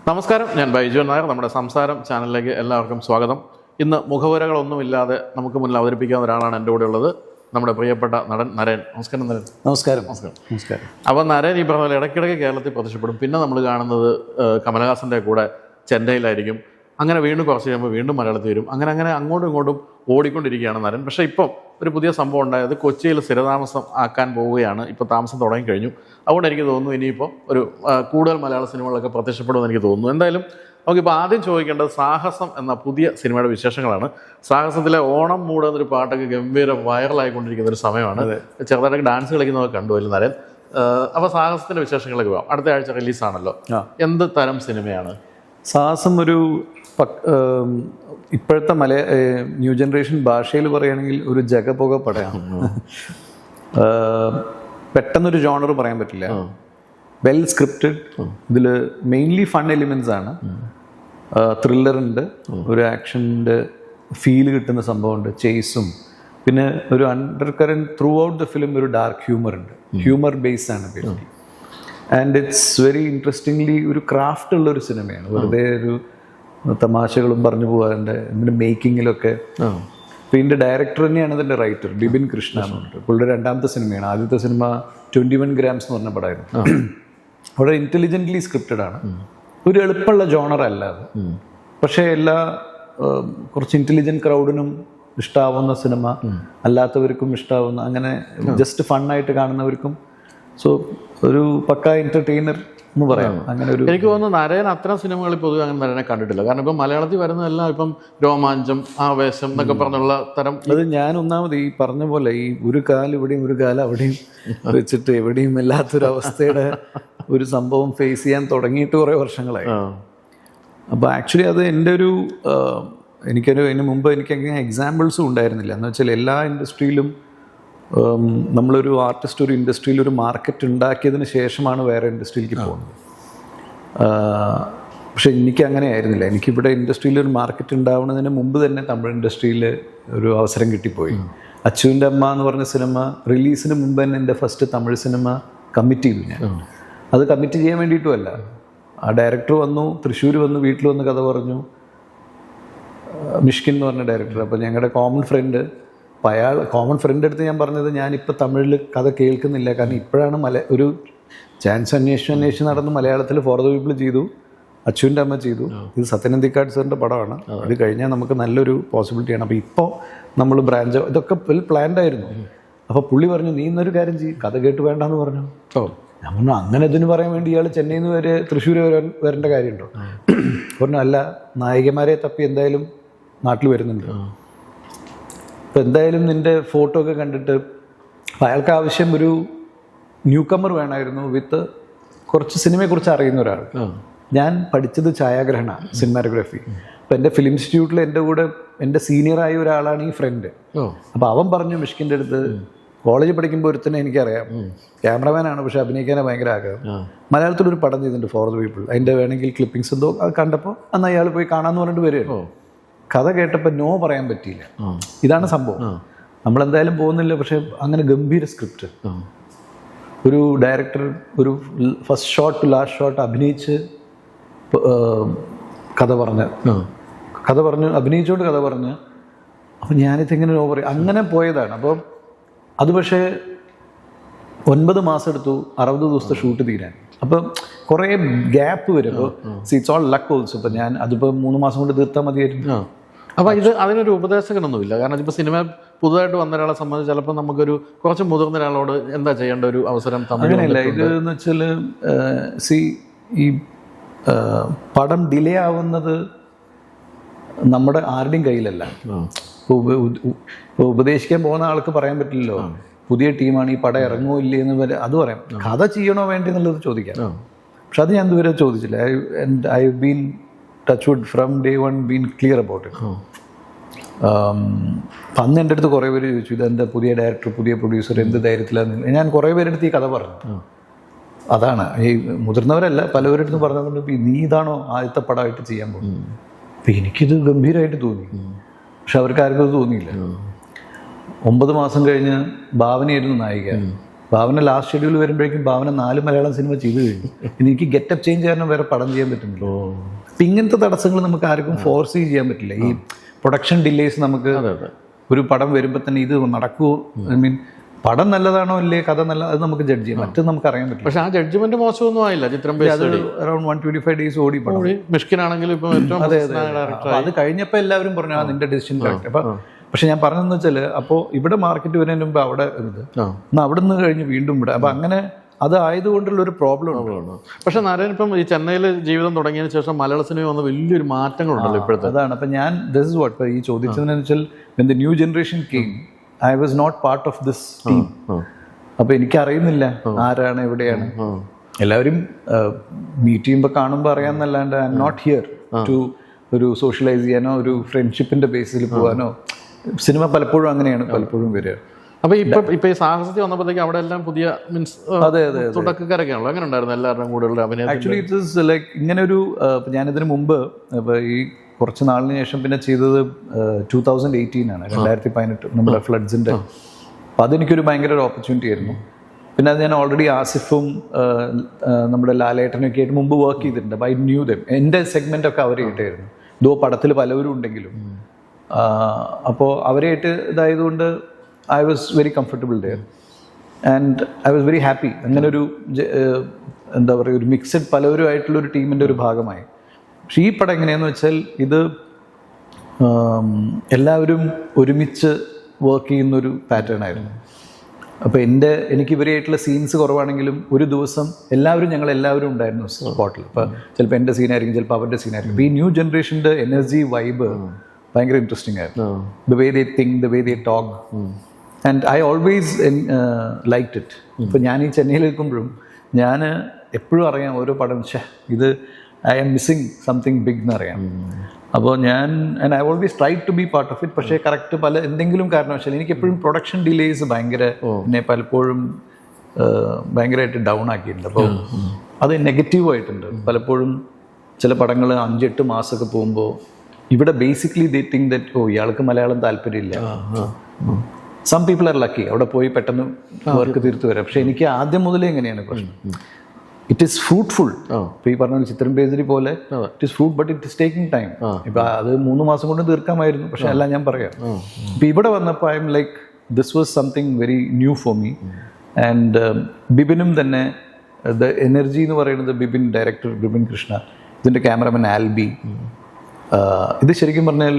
നമസ്കാരം, ഞാൻ ബൈജു നായർ. നമ്മുടെ സംസാരം ചാനലിലേക്ക് എല്ലാവർക്കും സ്വാഗതം. ഇന്ന് മുഖവുരകളൊന്നുമില്ലാതെ നമുക്ക് മുന്നിൽ അവതരിപ്പിക്കാവുന്ന ഒരാളാണ് എൻ്റെ കൂടെ ഉള്ളത്, നമ്മുടെ പ്രിയപ്പെട്ട നടൻ നരൻ. നമസ്കാരം നരൻ. നമസ്കാരം. അപ്പോൾ നരൻ ഈ പറഞ്ഞ പോലെ ഇടയ്ക്കിടയ്ക്ക് കേരളത്തിൽ പ്രത്യക്ഷപ്പെടും. പിന്നെ നമ്മൾ കാണുന്നത് കമലഹാസൻ്റെ കൂടെ ചെന്നൈയിലായിരിക്കും. അങ്ങനെ വീണ്ടും കുറച്ച് കഴിയുമ്പോൾ വീണ്ടും മലയാളത്തിൽ വരും. അങ്ങനെ അങ്ങോട്ടും ഇങ്ങോട്ടും ഓടിക്കൊണ്ടിരിക്കുകയാണ് നരൻ. പക്ഷേ ഇപ്പം ഒരു പുതിയ സംഭവം ഉണ്ടായത്, കൊച്ചിയിൽ സ്ഥിരതാമസം ആക്കാൻ പോവുകയാണ്. ഇപ്പോൾ താമസം തുടങ്ങിക്കഴിഞ്ഞു. അതുകൊണ്ട് എനിക്ക് തോന്നുന്നു ഇനിയിപ്പോൾ ഒരു കൂടുതൽ മലയാള സിനിമകളൊക്കെ പ്രത്യക്ഷപ്പെടുമെന്ന് എനിക്ക് തോന്നുന്നു. എന്തായാലും നമുക്കിപ്പോൾ ആദ്യം ചോദിക്കേണ്ടത് സാഹസം എന്ന പുതിയ സിനിമയുടെ വിശേഷങ്ങളാണ്. സാഹസത്തിലെ ഓണം മൂട് എന്നൊരു പാട്ടൊക്കെ ഗംഭീരം വൈറലായിക്കൊണ്ടിരിക്കുന്ന ഒരു സമയമാണ്. ചെറുതായിട്ടൊക്കെ ഡാൻസ് കളിക്കുന്നതൊക്കെ കണ്ടുവല്ലോ നരൻ. അപ്പോൾ സാഹസത്തിൻ്റെ വിശേഷങ്ങളൊക്കെ പോകാം. അടുത്ത ആഴ്ച റിലീസാണല്ലോ. എന്ത് തരം സിനിമയാണ് സാഹസം? ഒരു ഇപ്പോഴത്തെ ന്യൂ ജനറേഷൻ ഭാഷയിൽ പറയുകയാണെങ്കിൽ ഒരു ജഗപുക പടയാണ്. പെട്ടെന്നൊരു ജോണർ പറയാൻ പറ്റില്ല. Well scripted. ഇതിൽ മെയിൻലി ഫൺ എലിമെന്റ്സ് ആണ്. ത്രില്ലറുണ്ട്, ഒരു ആക്ഷൻ്റെ ഫീൽ കിട്ടുന്ന സംഭവമുണ്ട്, ചേസും. പിന്നെ ഒരു under current through out the film ഒരു ഡാർക്ക് ഹ്യൂമർ ഉണ്ട്. ഹ്യൂമർ ബേസ്ഡ് ആണ് basically. And it's very interestingly ഒരു ക്രാഫ്റ്റ് ഉള്ളൊരു സിനിമയാണ്. വെറുതെ ഒരു തമാശകളും പറഞ്ഞു പോകാറുണ്ട് ഇതിൻ്റെ മേക്കിങ്ങിലൊക്കെ. അപ്പോൾ ഇതിൻ്റെ ഡയറക്ടർ തന്നെയാണ് ഇതിൻ്റെ റൈറ്റർ, ബിപിൻ കൃഷ്ണ എന്ന് പറഞ്ഞിട്ട്. പുള്ളിയുടെ രണ്ടാമത്തെ സിനിമയാണ്. ആദ്യത്തെ സിനിമ 21 grams എന്ന് പറഞ്ഞ പടമായിരുന്നു. വളരെ ഇൻ്റലിജൻ്റ്ലി സ്ക്രിപ്റ്റഡ് ആണ്. ഒരു എളുപ്പമുള്ള ജോണർ അല്ല അത്. പക്ഷേ കുറച്ച് ഇൻ്റലിജൻറ്റ് ക്രൗഡിനും ഇഷ്ടാവുന്ന സിനിമ, അല്ലാത്തവർക്കും ഇഷ്ടാവുന്ന, അങ്ങനെ ജസ്റ്റ് ഫണ്ണായിട്ട് കാണുന്നവർക്കും. സോ ഒരു പക്ക എൻ്റർടൈനർ എന്ന് പറയാം. അങ്ങനെ ഒരു എനിക്ക് തോന്നുന്നു നരൻ അത്തരം സിനിമകളിൽ പൊതുവെ അങ്ങനെ നരനെ കണ്ടിട്ടില്ല. കാരണം ഇപ്പം മലയാളത്തിൽ വരുന്നതെല്ലാം ഇപ്പം രോമാഞ്ചം, ആവേശം എന്നൊക്കെ പറഞ്ഞുള്ള തരം. അത് ഞാൻ ഒന്നാമത് ഈ പറഞ്ഞ പോലെ ഈ ഒരു കാല് ഇവിടെയും ഒരു കാല് അവിടെയും വെച്ചിട്ട് എവിടെയും ഇല്ലാത്തൊരവസ്ഥയുടെ ഒരു സംഭവം ഫേസ് ചെയ്യാൻ തുടങ്ങിയിട്ട് കുറേ വർഷങ്ങളായി. അപ്പോൾ ആക്ച്വലി അത് എൻ്റെ ഒരു ഇതിന് മുമ്പ് എനിക്ക് അങ്ങനെ എക്സാമ്പിൾസും ഉണ്ടായിരുന്നില്ല. എന്ന് വെച്ചാൽ എല്ലാ ഇൻഡസ്ട്രിയിലും നമ്മളൊരു ആർട്ടിസ്റ്റ് ഒരു ഇൻഡസ്ട്രിയിൽ ഒരു മാർക്കറ്റ് ഉണ്ടാക്കിയതിന് ശേഷമാണ് വേറെ ഇൻഡസ്ട്രിയിലേക്ക് പോകുന്നത്. പക്ഷെ എനിക്ക് അങ്ങനെ ആയിരുന്നില്ല. എനിക്കിവിടെ ഇൻഡസ്ട്രിയിൽ ഒരു മാർക്കറ്റ് ഉണ്ടാവുന്നതിന് മുമ്പ് തന്നെ തമിഴ് ഇൻഡസ്ട്രിയിൽ ഒരു അവസരം കിട്ടിപ്പോയി. അച്ചുവിൻ്റെ അമ്മ എന്ന് പറഞ്ഞ സിനിമ റിലീസിന് മുമ്പ് തന്നെ എൻ്റെ ഫസ്റ്റ് തമിഴ് സിനിമ കമ്മിറ്റ് ചെയ്തു ഞാൻ. അത് കമ്മിറ്റ് ചെയ്യാൻ വേണ്ടിയിട്ടുമല്ല. ആ ഡയറക്ടർ വന്നു, തൃശ്ശൂർ വന്നു, വീട്ടിൽ വന്ന് കഥ പറഞ്ഞു. മിഷ്കിൻ എന്ന് പറഞ്ഞ ഡയറക്ടർ. അപ്പോൾ ഞങ്ങളുടെ കോമൺ ഫ്രണ്ട്. അപ്പോൾ കോമൺ ഫ്രണ്ട് അടുത്ത് ഞാൻ പറഞ്ഞത്, ഞാനിപ്പോൾ തമിഴിൽ കഥ കേൾക്കുന്നില്ല, കാരണം ഇപ്പോഴാണ് ഒരു ചാൻസ് അന്വേഷിച്ച് നടന്ന് മലയാളത്തിൽ ഫോർ ദ പീപ്പിൾ ചെയ്തു, അച്ചുവിൻ്റെ അമ്മ ചെയ്തു. ഇത് സത്യനന്ദിക്കാട് സാറിൻ്റെ പടമാണ്. ഇത് കഴിഞ്ഞാൽ നമുക്ക് നല്ലൊരു പോസിബിലിറ്റിയാണ്. അപ്പോൾ ഇപ്പോൾ നമ്മൾ ബ്രാഞ്ച് ഇതൊക്കെ വെൽ പ്ലാൻഡ് ആയിരുന്നു. അപ്പോൾ പുള്ളി പറഞ്ഞു, നീ ഇന്നൊരു കാര്യം ചെയ്യും, കഥ കേട്ട് വേണ്ടെന്ന് പറഞ്ഞു. ഞാൻ പറഞ്ഞു, അങ്ങനെ ഇതിന് പറയാൻ വേണ്ടി ഇയാൾ ചെന്നൈയിൽ നിന്ന് വരെ തൃശ്ശൂർ വരേണ്ട കാര്യമുണ്ടോ? പറഞ്ഞു, അല്ല, നായികമാരെ തപ്പി എന്തായാലും നാട്ടിൽ വരുന്നുണ്ട്. അപ്പോൾ എന്തായാലും നിൻ്റെ ഫോട്ടോ ഒക്കെ കണ്ടിട്ട് അയാൾക്ക് ആവശ്യം ഒരു ന്യൂ കമ്മർ വേണമായിരുന്നു, വിത്ത് കുറച്ച് സിനിമയെക്കുറിച്ച് അറിയുന്ന ഒരാൾ. ഞാൻ പഠിച്ചത് ഛായാഗ്രഹണ, സിനിമാറ്റോഗ്രാഫി. അപ്പോൾ എൻ്റെ ഫിലിം ഇൻസ്റ്റിറ്റ്യൂട്ടിൽ എൻ്റെ കൂടെ എൻ്റെ സീനിയറായ ഒരാളാണ് ഈ ഫ്രണ്ട്. അപ്പോൾ അവൻ പറഞ്ഞു മിഷ്കിൻ്റെ അടുത്ത്, കോളേജിൽ പഠിക്കുമ്പോൾ ഒരുത്തന്നെ എനിക്കറിയാം, ക്യാമറമാനാണ്, പക്ഷെ അഭിനയിക്കാനാണ് ഭയങ്കര ആഗ്രഹം. മലയാളത്തിലൊരു പടം ചെയ്തിട്ടുണ്ട് ഫോർ ദ പീപ്പിൾ. അതിൻ്റെ വേണമെങ്കിൽ ക്ലിപ്പിങ്സ് എന്തോ അത് കണ്ടപ്പോൾ അന്ന് അയാൾ പോയി കാണാമെന്ന് പറഞ്ഞിട്ട് വരികയോ. കഥ കേട്ടപ്പോൾ നോ പറയാൻ പറ്റിയില്ല. ഇതാണ് സംഭവം. നമ്മളെന്തായാലും പോകുന്നില്ല. പക്ഷെ അങ്ങനെ ഗംഭീര സ്ക്രിപ്റ്റ്, ഒരു ഡയറക്ടർ ഒരു first shot to last shot അഭിനയിച്ച് കഥ പറഞ്ഞു അഭിനയിച്ചുകൊണ്ട് കഥ പറഞ്ഞ്. അപ്പം ഞാനിതെങ്ങനെ നോ പറയും, അങ്ങനെ പോയതാണ്. അപ്പോൾ അത് പക്ഷേ 9 മാസം എടുത്തു 60 ദിവസത്തെ ഷൂട്ട് തീരാൻ. അപ്പം കുറേ ഗ്യാപ്പ് വരും. അപ്പോൾ ഇറ്റ്സ് ഓൾ ലക്ക് ഓൾസോ. ഇപ്പം ഞാൻ അതിപ്പോൾ 3 മാസം കൊണ്ട് തീർത്താൽ മതിയായിരുന്നു. അപ്പോൾ ഇത് അതിനൊരു ഉപദേശകനൊന്നുമില്ല. കാരണം ഇപ്പോൾ സിനിമ പുതുതായിട്ട് വന്ന ഒരാളെ സംബന്ധിച്ച് ചിലപ്പോൾ നമുക്കൊരു കുറച്ച് മുതിർന്ന ഒരാളോട് എന്താ ചെയ്യേണ്ട ഒരു അവസരം അങ്ങനെയല്ല. ഇത് എന്ന് വെച്ചാൽ ഈ പടം ഡിലേ ആവുന്നത് നമ്മുടെ ആരുടെയും കയ്യിലല്ല. ഇപ്പോൾ ഉപദേശിക്കാൻ പോകുന്ന ആൾക്ക് പറയാൻ പറ്റില്ലല്ലോ, പുതിയ ടീമാണ്, ഈ പടം ഇറങ്ങുമോ ഇല്ലേ എന്ന് വരെ അത് പറയാം. കഥ ചെയ്യണോ വേണ്ടി എന്നുള്ളത് ചോദിക്കാം. പക്ഷെ അത് ഞാൻ ഇതുവരെ ചോദിച്ചില്ല. I have been touch wood from day one been clear about it. അന്ന് എൻ്റെ അടുത്ത് കുറേ പേര് ചോദിച്ചു, ഇതെന്താ പുതിയ ഡയറക്ടർ, പുതിയ പ്രൊഡ്യൂസർ, എന്ത് ധൈര്യത്തിലാണ്. ഞാൻ കുറേ പേരെടുത്ത് ഈ കഥ പറഞ്ഞു. അതാണ് ഈ മുതിർന്നവരല്ല, പലവരുടെ അടുത്ത് പറഞ്ഞതുകൊണ്ട് നീ ഇതാണോ ആദ്യത്തെ പടമായിട്ട് ചെയ്യാൻ പോകുന്നത്. അപ്പം എനിക്കിത് ഗംഭീരമായിട്ട് തോന്നി. പക്ഷെ അവർക്ക് ആർക്കും അത് തോന്നിയില്ല. 9 മാസം കഴിഞ്ഞ് ഭാവനയായിരുന്നു നായിക. ഭാവന ലാസ്റ്റ് ഷെഡ്യൂൾ വരുമ്പോഴേക്കും ഭാവന 4 മലയാളം സിനിമ ചെയ്തു കഴിഞ്ഞു. ഇനി എനിക്ക് ഗെറ്റപ്പ് ചേഞ്ച് കാരണം വേറെ പടം ചെയ്യാൻ പറ്റുന്നില്ല. അപ്പം ഇങ്ങനത്തെ തടസ്സങ്ങൾ നമുക്ക് ആർക്കും ഫോഴ്സ് ചെയ്യാൻ പറ്റില്ല. ഈ പ്രൊഡക്ഷൻ ഡിലേസ് നമുക്ക് ഒരു പടം വരുമ്പോൾ തന്നെ ഇത് നടക്കുമോ, ഐ മീൻ പടം നല്ലതാണോ അല്ലേ, കഥ നല്ല, അത് നമുക്ക് ജഡ്ജ് ചെയ്യാം. മറ്റത് നമുക്ക് അറിയാൻ പറ്റില്ല. പക്ഷെ ആ ജഡ്ജ്മെന്റ് മോശമൊന്നും ആയില്ല. ചിത്രം അത് അറൌണ്ട് 125 days ഓടി പടം. മിഷ്കിനാണെങ്കിലും ഇപ്പൊ അത് കഴിഞ്ഞപ്പോൾ എല്ലാവരും പറഞ്ഞു നിന്റെ ഡിസിഷൻ കറക്റ്റ്. അപ്പം പക്ഷെ ഞാൻ പറഞ്ഞതെന്ന് വെച്ചാൽ അപ്പോൾ ഇവിടെ മാർക്കറ്റ് വരുന്നതിന് മുമ്പ് അവിടെ എന്നാൽ അവിടെ നിന്ന് കഴിഞ്ഞ് വീണ്ടും ഇവിടെ. അപ്പം അങ്ങനെ അത് ആയതുകൊണ്ടുള്ള ഒരു പ്രോബ്ലം ഉണ്ട്. പക്ഷെ നാരായൺ ഇപ്പം ഈ ചെന്നൈയിൽ ജീവിതം തുടങ്ങിയതിന് ശേഷം മലയാള സിനിമ വന്ന വലിയൊരു മാറ്റങ്ങളുണ്ടല്ലോ ഇപ്പോഴത്തെ. അതാണ്. അപ്പം ഞാൻ ദിസ് ഇസ് വാട്ട് ഈ ചോദിച്ചതെന്ന് വെച്ചാൽ when the new generation came, I was not part of this team. അപ്പോൾ എനിക്കറിയുന്നില്ല ആരാണ് എവിടെയാണ്. എല്ലാവരും മീറ്റ് ചെയ്യുമ്പോൾ കാണുമ്പോൾ അറിയാമെന്നല്ലാണ്ട് I am not here to ഒരു സോഷ്യലൈസ് ചെയ്യാനോ ഒരു ഫ്രണ്ട്ഷിപ്പിന്റെ ബേസിൽ പോകാനോ. സിനിമ പലപ്പോഴും അങ്ങനെയാണ് പലപ്പോഴും വരിക. അപ്പൊ ഇപ്പൊ ഈ സാഹസത്തിൽ വന്നപ്പോഴത്തേക്ക് അവിടെ എല്ലാം പുതിയ മീൻസ് തുടക്കക്കാരൊക്കെയാണല്ലോ. അങ്ങനെ ഉണ്ടായിരുന്നു എല്ലാവരുടെയും കൂടെ അഭിനയം. ആക്ച്വലി ഇറ്റ് ഇസ് ലൈക്ക് ഇങ്ങനെ ഒരു ഞാനിതിന് മുമ്പ് ഈ കുറച്ച് നാളിന് ശേഷം പിന്നെ ചെയ്തത് 2018 ആണ്, 2018 നമ്മുടെ ഫ്ലഡ്സിൻ്റെ. അപ്പോൾ അതെനിക്കൊരു ഭയങ്കര ഒരു ഓപ്പർച്യൂണിറ്റി ആയിരുന്നു. പിന്നെ അത് ഞാൻ ഓൾറെഡി ആസിഫും നമ്മുടെ ലാലേട്ടനൊക്കെ ആയിട്ട് മുമ്പ് വർക്ക് ചെയ്തിട്ടുണ്ട്. അപ്പോൾ ഐ ന്യൂ ദം. എൻ്റെ സെഗ്മെൻ്റൊക്കെ അവരായിട്ടായിരുന്നു. ഇതോ പടത്തിൽ പലവരും ഉണ്ടെങ്കിലും അപ്പോൾ അവരായിട്ട് ഇതായതുകൊണ്ട് I was very comfortable there and I was very happy. അങ്ങനെ ഒരു എന്താ പറയുക, ഒരു മിക്സഡ് പലവരുമായിട്ടുള്ളൊരു ടീമിൻ്റെ ഒരു ഭാഗമായി. പക്ഷേ ഈ പടം എങ്ങനെയാണെന്ന് വെച്ചാൽ ഇത് എല്ലാവരും ഒരുമിച്ച് വർക്ക് ചെയ്യുന്നൊരു പാറ്റേൺ ആയിരുന്നു. അപ്പോൾ എനിക്ക് ഇവരായിട്ടുള്ള സീൻസ് കുറവാണെങ്കിലും ഒരു ദിവസം ഞങ്ങളെല്ലാവരും ഉണ്ടായിരുന്നു സ്പോട്ടിൽ. ഇപ്പോൾ ചിലപ്പോൾ എൻ്റെ സീനായിരിക്കും, ചിലപ്പോൾ അവരുടെ സീനായിരിക്കും. അപ്പോൾ ഈ ന്യൂ ജനറേഷൻ്റെ എനർജി വൈബ് ഭയങ്കര ഇൻട്രസ്റ്റിംഗ് ആയിരുന്നു. The way they think, the way they talk, and I always liked it. ഇപ്പോൾ ഞാൻ ഈ ചെന്നൈയിൽ നിൽക്കുമ്പോഴും ഞാൻ എപ്പോഴും അറിയാം ഓരോ പടം ഇത് I am missing something big എന്നറിയാം. അപ്പോൾ and I always try to be part of it. പക്ഷേ കറക്റ്റ് എന്തെങ്കിലും കാരണവശാൽ എനിക്ക് എപ്പോഴും പ്രൊഡക്ഷൻ ഡിലേസ് ഭയങ്കര എന്നെ പലപ്പോഴും ഭയങ്കരമായിട്ട് ഡൗൺ ആക്കിയിട്ടുണ്ട്. അപ്പോൾ അത് നെഗറ്റീവായിട്ടുണ്ട്. പലപ്പോഴും ചില പടങ്ങൾ 5-8 മാസമൊക്കെ പോകുമ്പോൾ ഇവിടെ ബേസിക്കലി ദേ തിങ്ക് ദറ്റ് ഇയാൾക്ക് മലയാളം താല്പര്യമില്ല. സം പീപ്പിൾ ആർ ലക്കി, അവിടെ പോയി പെട്ടെന്ന് വർക്ക് തീർത്ത് വരാം. പക്ഷെ എനിക്ക് ആദ്യം മുതലേ എങ്ങനെയാണ് പ്രശ്നം, ഇറ്റ് ഈസ് ഫ്രൂട്ട്ഫുൾ. ഇപ്പൊ ഈ പറഞ്ഞ ചിത്രം പേജരി പോലെ it is fruit, but it is taking time. ഇപ്പൊ അത് 3 മാസം കൊണ്ട് തീർക്കാമായിരുന്നു, പക്ഷെ അല്ല ഞാൻ പറയാം. ഇപ്പൊ ഇവിടെ വന്നപ്പോൾ I am like this was something very new for me. And ബിബിനും തന്നെ ദ എനർജി എന്ന് പറയുന്നത് ഡയറക്ടർ ബിബിൻ കൃഷ്ണ, ഇതിൻ്റെ ക്യാമറമാൻ ആൽബി. ഇത് ശരിക്കും പറഞ്ഞാൽ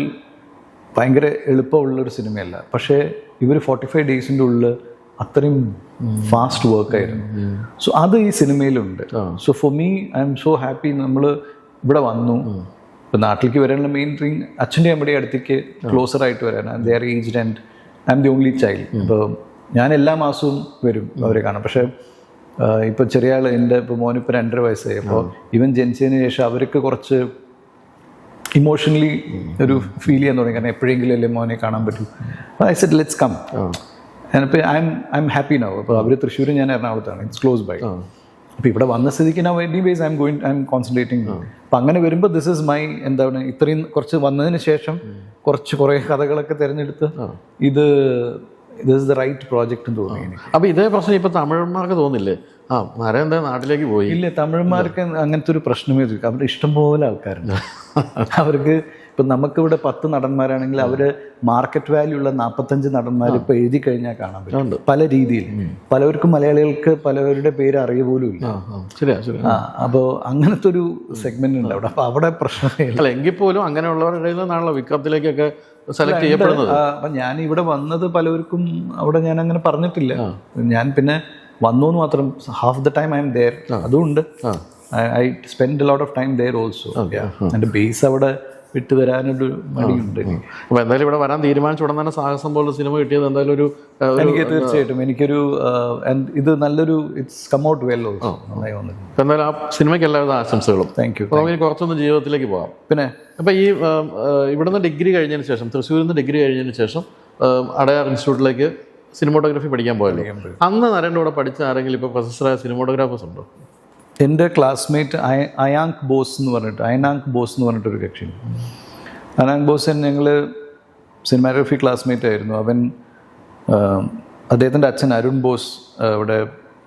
ഭയങ്കര എളുപ്പമുള്ളൊരു സിനിമയല്ല, പക്ഷേ ഇവർ 45 ഡേയ്സിൻ്റെ ഉള്ളിൽ അത്രയും ഫാസ്റ്റ് വർക്കായിരുന്നു. സോ അത് ഈ സിനിമയിലുണ്ട്. So for me I am so happy. നമ്മൾ ഇവിടെ വന്നു, ഇപ്പം നാട്ടിലേക്ക് വരാനുള്ള മെയിൻ തിങ് അച്ഛൻ്റെ അമ്മയുടെ അടുത്തേക്ക് ക്ലോസർ ആയിട്ട് വരാൻ. They are aged and I M the only child. ഇപ്പോൾ ഞാൻ എല്ലാ മാസവും വരും അവരെ കാണാം. പക്ഷേ ഇപ്പോൾ ചെറിയ ആൾ എൻ്റെ ഇപ്പോൾ മോനിപ്പോൾ 2.5 വയസ്സായി. അപ്പോൾ ഇവൻ ജനിച്ചതിന് ശേഷം അവർക്ക് കുറച്ച് ഇമോഷണലി ഒരു ഫീൽ ചെയ്യാൻ തുടങ്ങി. കാരണം എപ്പോഴെങ്കിലും അല്ലേ മോനെ കാണാൻ പറ്റൂ. I said let's come. അപ്പോൾ ഐ എം ഹാപ്പി നൗ. അപ്പോൾ അവർ തൃശ്ശൂർ, ഞാൻ എറണാകുളത്താണ്, ഇറ്റ്സ് ക്ലോസ് ബൈ. അപ്പോൾ ഇവിടെ വന്ന സ്ഥിതിക്ക് now anyways I M concentrating. അപ്പം അങ്ങനെ വരുമ്പോൾ ദിസ് ഇസ് മൈ എന്താണ് ഇത്രയും കുറച്ച് വന്നതിന് ശേഷം കുറേ കഥകളൊക്കെ തിരഞ്ഞെടുത്ത് ഇത് ഇസ് ദ റൈറ്റ് പ്രോജക്റ്റ് എന്ന് തോന്നി എനിക്ക്. അപ്പോൾ ഇതേ പ്രശ്നം ഇപ്പോൾ തമിഴന്മാർക്ക് തോന്നില്ലേ? നരേന്ദ്ര നാട്ടിലേക്ക് പോയി. ഇല്ല, തമിഴന്മാർക്ക് അങ്ങനത്തെ ഒരു പ്രശ്നമേ ഇല്ല. അവരുടെ ഇഷ്ടംപോലെ ആൾക്കാരുണ്ട്. അവർക്ക് ഇപ്പം നമുക്കിവിടെ 10 നടന്മാരാണെങ്കിൽ അവർ മാർക്കറ്റ് വാല്യൂ ഉള്ള 45 നടന്മാർ ഇപ്പോൾ എഴുതി കഴിഞ്ഞാൽ കാണാൻ പറ്റും പല രീതിയിൽ. പലവർക്കും മലയാളികൾക്ക് പലവരുടെ പേര് അറിയ പോലും ഇല്ല. അപ്പോൾ അങ്ങനത്തെ ഒരു സെഗ്മെന്റ് ഉണ്ട് അവിടെ. അപ്പോൾ അവിടെ പ്രശ്നമില്ല. എങ്കിൽ പോലും അങ്ങനെയുള്ളവരുടെ നിന്നാണല്ലോ വിക്രത്തിലേക്കൊക്കെ സെലക്ട് ചെയ്യപ്പെടുന്നത്. അപ്പം ഞാൻ ഇവിടെ വന്നത് പലവർക്കും അവിടെ ഞാൻ അങ്ങനെ പറഞ്ഞിട്ടില്ല. ഞാൻ പിന്നെ വന്നു എന്ന് മാത്രം. Half the time I am there. അതുകൊണ്ട് I spend a lot of time there also. എൻ്റെ ബേസ് അവിടെ വിട്ടു വരാനൊരു മടിയുണ്ട്. അപ്പോൾ എന്തായാലും ഇവിടെ വരാൻ തീരുമാനിച്ച ഉടൻ തന്നെ സാഹസം പോലുള്ള സിനിമ കിട്ടിയത് എന്തായാലും ഒരു എനിക്ക് തീർച്ചയായിട്ടും എനിക്കൊരു ഇത് നല്ലൊരു it's come out well also. നന്നായി വന്നു. എന്തായാലും ആ സിനിമയ്ക്ക് എല്ലാവിധ ആശംസകളും. Thank you. അപ്പോൾ നമുക്ക് കുറച്ചൊന്ന് ജീവിതത്തിലേക്ക് പോകാം. പിന്നെ അപ്പോൾ ഈ ഇവിടുന്ന് ഡിഗ്രി കഴിഞ്ഞതിന് ശേഷം, തൃശ്ശൂരിൽ നിന്ന് ഡിഗ്രി കഴിഞ്ഞതിന് ശേഷം അടയാർ ഇൻസ്റ്റിറ്റ്യൂട്ടിലേക്ക് സിനിമോട്ടോഗ്രാഫി പഠിക്കാൻ പോയല്ലോ. അന്ന് നരേൻ്റെ കൂടെ പഠിച്ച ആരെങ്കിലും ഇപ്പോൾ പ്രൊഫസറായ സിനിമോട്ടോഗ്രാഫേഴ്സ് ഉണ്ടോ? എൻ്റെ ക്ലാസ്മേറ്റ് അയാങ്ക് ബോസ് എന്ന് പറഞ്ഞിട്ടൊരു കക്ഷി. അയാങ്ക് ബോസ് ഞങ്ങൾ സിനിമാറ്റോഗ്രാഫി ക്ലാസ്മേറ്റ് ആയിരുന്നു. അദ്ദേഹത്തിൻ്റെ അച്ഛൻ അരുൺ ബോസ് ഇവിടെ